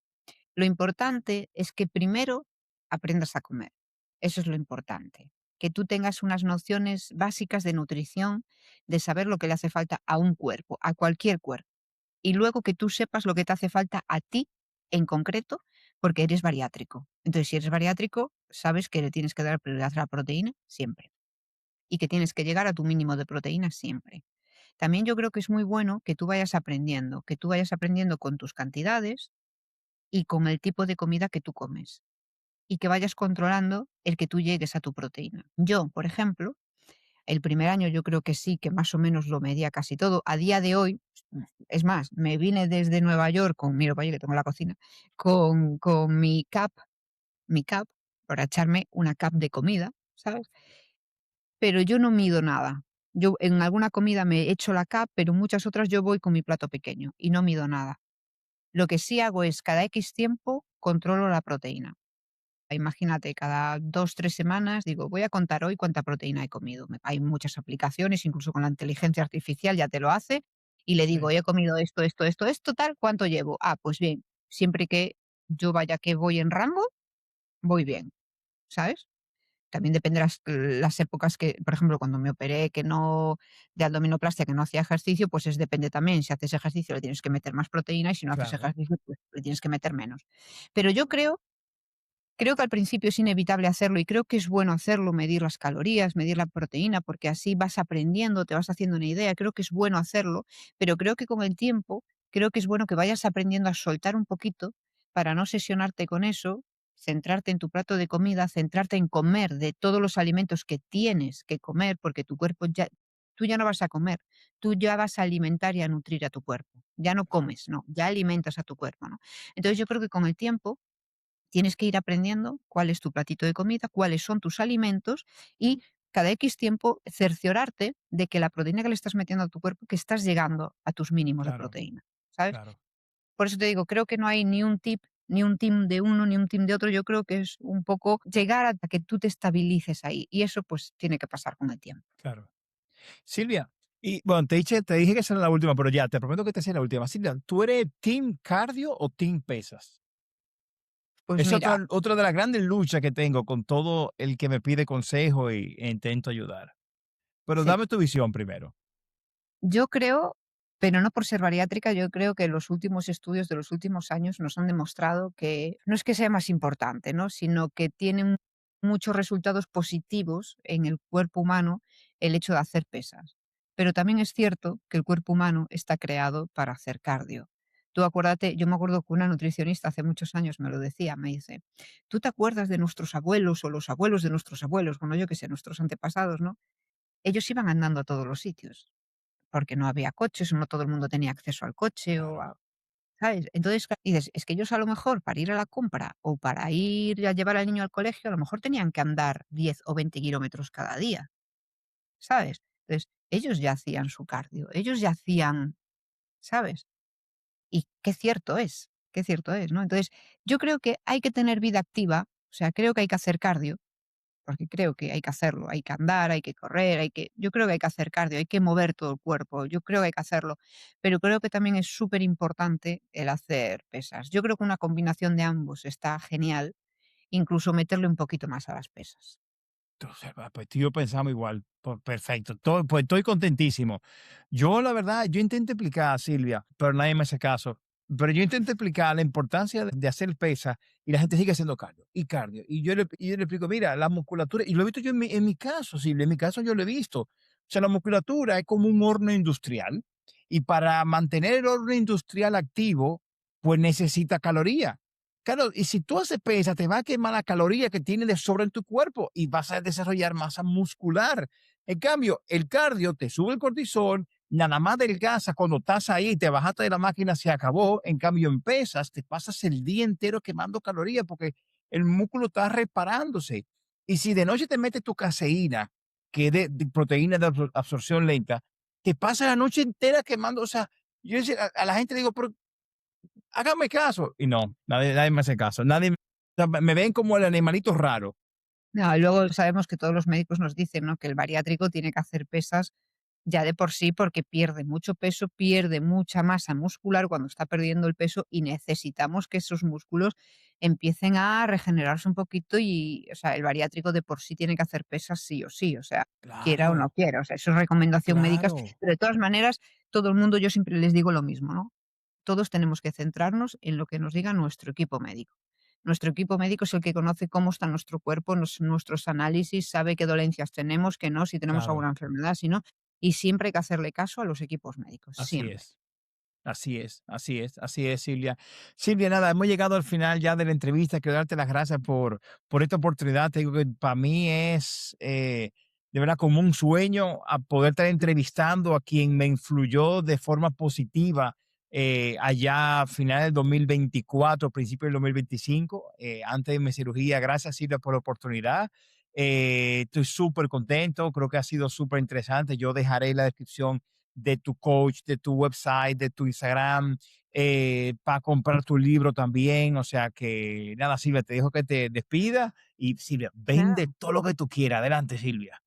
Lo importante es que primero aprendas a comer. Eso es lo importante. Que tú tengas unas nociones básicas de nutrición, de saber lo que le hace falta a un cuerpo, a cualquier cuerpo. Y luego que tú sepas lo que te hace falta a ti en concreto, porque eres bariátrico. Entonces, si eres bariátrico, sabes que le tienes que dar prioridad a la proteína siempre y que tienes que llegar a tu mínimo de proteína siempre. También yo creo que es muy bueno que tú vayas aprendiendo con tus cantidades y con el tipo de comida que tú comes y que vayas controlando el que tú llegues a tu proteína. Yo, por ejemplo, el primer año yo creo que sí, que más o menos lo medía casi todo. A día de hoy, es más, me vine desde Nueva York con, miro para allí que tengo la cocina, con mi cup, para echarme una cup de comida, ¿sabes? Pero yo no mido nada. Yo en alguna comida me echo la cup, pero muchas otras yo voy con mi plato pequeño y no mido nada. Lo que sí hago es cada X tiempo controlo la proteína. Imagínate, cada 2 3 semanas digo, voy a contar hoy cuánta proteína he comido. Hay muchas aplicaciones, incluso con la inteligencia artificial ya te lo hace, y le digo, Sí, he comido esto, tal, ¿cuánto llevo? Ah, pues bien, siempre que yo vaya que voy en rango, voy bien, ¿sabes? También depende las épocas que, por ejemplo, cuando me operé, que no, de abdominoplastia, que no hacía ejercicio, pues depende también. Si haces ejercicio le tienes que meter más proteína y si no haces claro, ejercicio, pues le tienes que meter menos. Pero yo creo que al principio es inevitable hacerlo y creo que es bueno hacerlo, medir las calorías, medir la proteína, porque así vas aprendiendo, te vas haciendo una idea. Creo que es bueno hacerlo, pero creo que con el tiempo, creo que es bueno que vayas aprendiendo a soltar un poquito para no obsesionarte con eso, centrarte en tu plato de comida, centrarte en comer de todos los alimentos que tienes que comer, porque tu cuerpo ya, tú ya no vas a comer, tú ya vas a alimentar y a nutrir a tu cuerpo. Ya no comes, no, ya alimentas a tu cuerpo, ¿no? Entonces yo creo que con el tiempo tienes que ir aprendiendo cuál es tu platito de comida, cuáles son tus alimentos y cada X tiempo cerciorarte de que la proteína que le estás metiendo a tu cuerpo, que estás llegando a tus mínimos de claro, proteína, ¿sabes? claro, Por eso te digo, creo que no hay ni un tip, ni un team de uno, ni un team de otro. Yo creo que es un poco llegar a que tú te estabilices ahí y eso pues tiene que pasar con el tiempo. claro. Silvia, y bueno, te dije que esa era la última, pero ya, te prometo que esta sea la última. Silvia, ¿tú eres team cardio o team pesas? Pues Es mira, otra de las grandes luchas que tengo con todo el que me pide consejo e intento ayudar. Pero sí, dame tu visión primero. yo creo, pero no por ser bariátrica, yo creo que los últimos estudios de los últimos años nos han demostrado que no es que sea más importante, ¿no? Sino que tiene muchos resultados positivos en el cuerpo humano el hecho de hacer pesas. Pero también es cierto que el cuerpo humano está creado para hacer cardio. Tú acuérdate, yo me acuerdo que una nutricionista hace muchos años me lo decía, me dice, ¿tú te acuerdas de nuestros abuelos o los abuelos de nuestros abuelos? Bueno, yo qué sé, nuestros antepasados, ¿no? Ellos iban andando a todos los sitios, porque no había coches, no todo el mundo tenía acceso al coche o Claro. a, ¿sabes? Entonces, dices, es que ellos a lo mejor para ir a la compra o para ir a llevar al niño al colegio, a lo mejor tenían que andar 10 o 20 kilómetros cada día, ¿sabes? Entonces, ellos ya hacían su cardio, ellos ya hacían, ¿sabes? Y qué cierto es, ¿no? Entonces, yo creo que hay que tener vida activa, o sea, creo que hay que hacer cardio, porque creo que hay que hacerlo, hay que andar, hay que correr, yo creo que hay que hacer cardio, hay que mover todo el cuerpo, yo creo que hay que hacerlo, pero creo que también es súper importante el hacer pesas. Yo creo que una combinación de ambos está genial, incluso meterle un poquito más a las pesas. Entonces, pues tú y yo pensamos igual. Pues perfecto. Pues estoy contentísimo. Yo, la verdad, yo intento explicar a Silvia, pero nadie me hace caso. Pero yo intento explicar la importancia de hacer pesa y la gente sigue haciendo cardio y cardio. Y yo le explico, mira, la musculatura, y lo he visto yo en mi caso, Silvia, en mi caso yo lo he visto. O sea, la musculatura es como un horno industrial y para mantener el horno industrial activo, pues necesita calorías. Claro, y si tú haces pesa, te va a quemar la caloría que tiene de sobra en tu cuerpo y vas a desarrollar masa muscular. En cambio, el cardio te sube el cortisol, nada más delgaza cuando estás ahí, te bajaste de la máquina, se acabó. En cambio, en pesas, te pasas el día entero quemando calorías porque el músculo está reparándose. Y si de noche te metes tu caseína, que es de proteína de absorción lenta, te pasa la noche entera quemando. O sea, yo a la gente le digo, pero hágame caso. Y no, nadie me hace caso. Nadie, o sea, me ven como el animalito raro. No, y luego sabemos que todos los médicos nos dicen, ¿no?, que el bariátrico tiene que hacer pesas ya de por sí, porque pierde mucho peso, pierde mucha masa muscular cuando está perdiendo el peso y necesitamos que esos músculos empiecen a regenerarse un poquito y, o sea, el bariátrico de por sí tiene que hacer pesas sí o sí, o sea, quiera o no Claro, quiera, o sea, eso es recomendación médica, claro. pero de todas maneras, todo el mundo, yo siempre les digo lo mismo, ¿no? Todos tenemos que centrarnos en lo que nos diga nuestro equipo médico. Nuestro equipo médico es el que conoce cómo está nuestro cuerpo, nuestros análisis, sabe qué dolencias tenemos, qué no, si tenemos Claro, alguna enfermedad, si no, y siempre hay que hacerle caso a los equipos médicos, así siempre. es. Así es, así es, así es, Silvia. Silvia, nada, hemos llegado al final ya de la entrevista. Quiero darte las gracias por esta oportunidad. Te digo que para mí es de verdad como un sueño a poder estar entrevistando a quien me influyó de forma positiva allá a finales del 2024, principios del 2025, antes de mi cirugía. Gracias, Silvia, por la oportunidad. Estoy súper contento, creo que ha sido súper interesante. Yo dejaré la descripción de tu coach, de tu website, de tu Instagram, para comprar tu libro también. O sea que nada, Silvia, te dejo que te despida y Silvia, vende Nada. todo lo que tú quieras. Adelante, Silvia.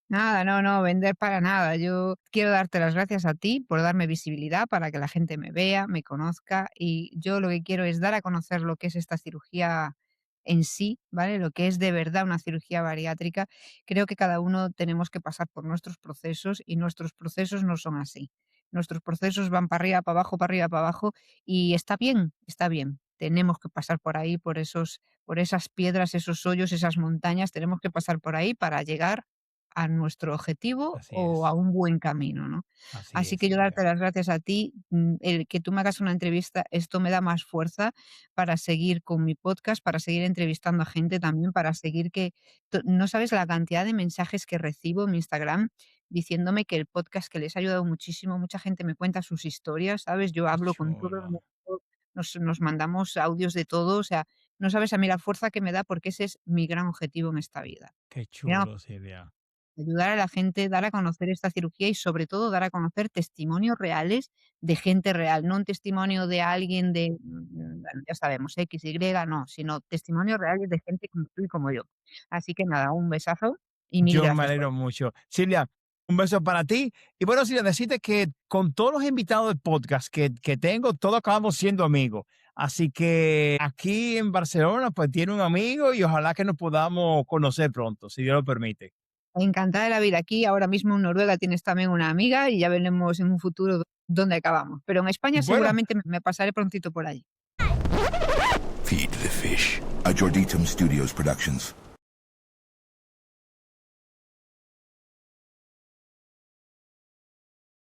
Nada, no, no, vender para nada. Yo quiero darte las gracias a ti por darme visibilidad para que la gente me vea, me conozca y yo lo que quiero es dar a conocer lo que es esta cirugía en sí, ¿vale? Lo que es de verdad una cirugía bariátrica. Creo que cada uno tenemos que pasar por nuestros procesos y nuestros procesos no son así. Nuestros procesos van para arriba, para abajo, para arriba, para abajo y está bien, está bien. Tenemos que pasar por ahí, por esas piedras, esos hoyos, esas montañas, tenemos que pasar por ahí para llegar a nuestro objetivo o a un buen camino, ¿no? Así Así es, que yo darte Silvia. las gracias a ti, el que tú me hagas una entrevista, esto me da más fuerza para seguir con mi podcast, para seguir entrevistando a gente también, para seguir que no sabes la cantidad de mensajes que recibo en mi Instagram diciéndome que el podcast que les ha ayudado muchísimo, mucha gente me cuenta sus historias, ¿sabes? Yo Qué hablo con todo el chulo, mundo, nos mandamos audios de todo, o sea, no sabes a mí la fuerza que me da porque ese es mi gran objetivo en esta vida. qué Mi gran chulo, Silvia. ayudar a la gente, dar a conocer esta cirugía y sobre todo dar a conocer testimonios reales de gente real, no un testimonio de alguien de, bueno, ya sabemos, X, Y, no, sino testimonios reales de gente como tú y como yo. Así que nada, un besazo y mil Yo me gracias por alegro mucho. Silvia, un beso para ti. Y bueno, Silvia, decirte que con todos los invitados del podcast que tengo, todos acabamos siendo amigos. Así que aquí en Barcelona, pues tiene un amigo y ojalá que nos podamos conocer pronto, si Dios lo permite. encantada de la vida aquí. Ahora mismo en Noruega tienes también una amiga y ya veremos en un futuro dónde acabamos. Pero en España Bueno, seguramente me pasaré prontito por allí. Feed the fish. A Jorditum Studios Productions.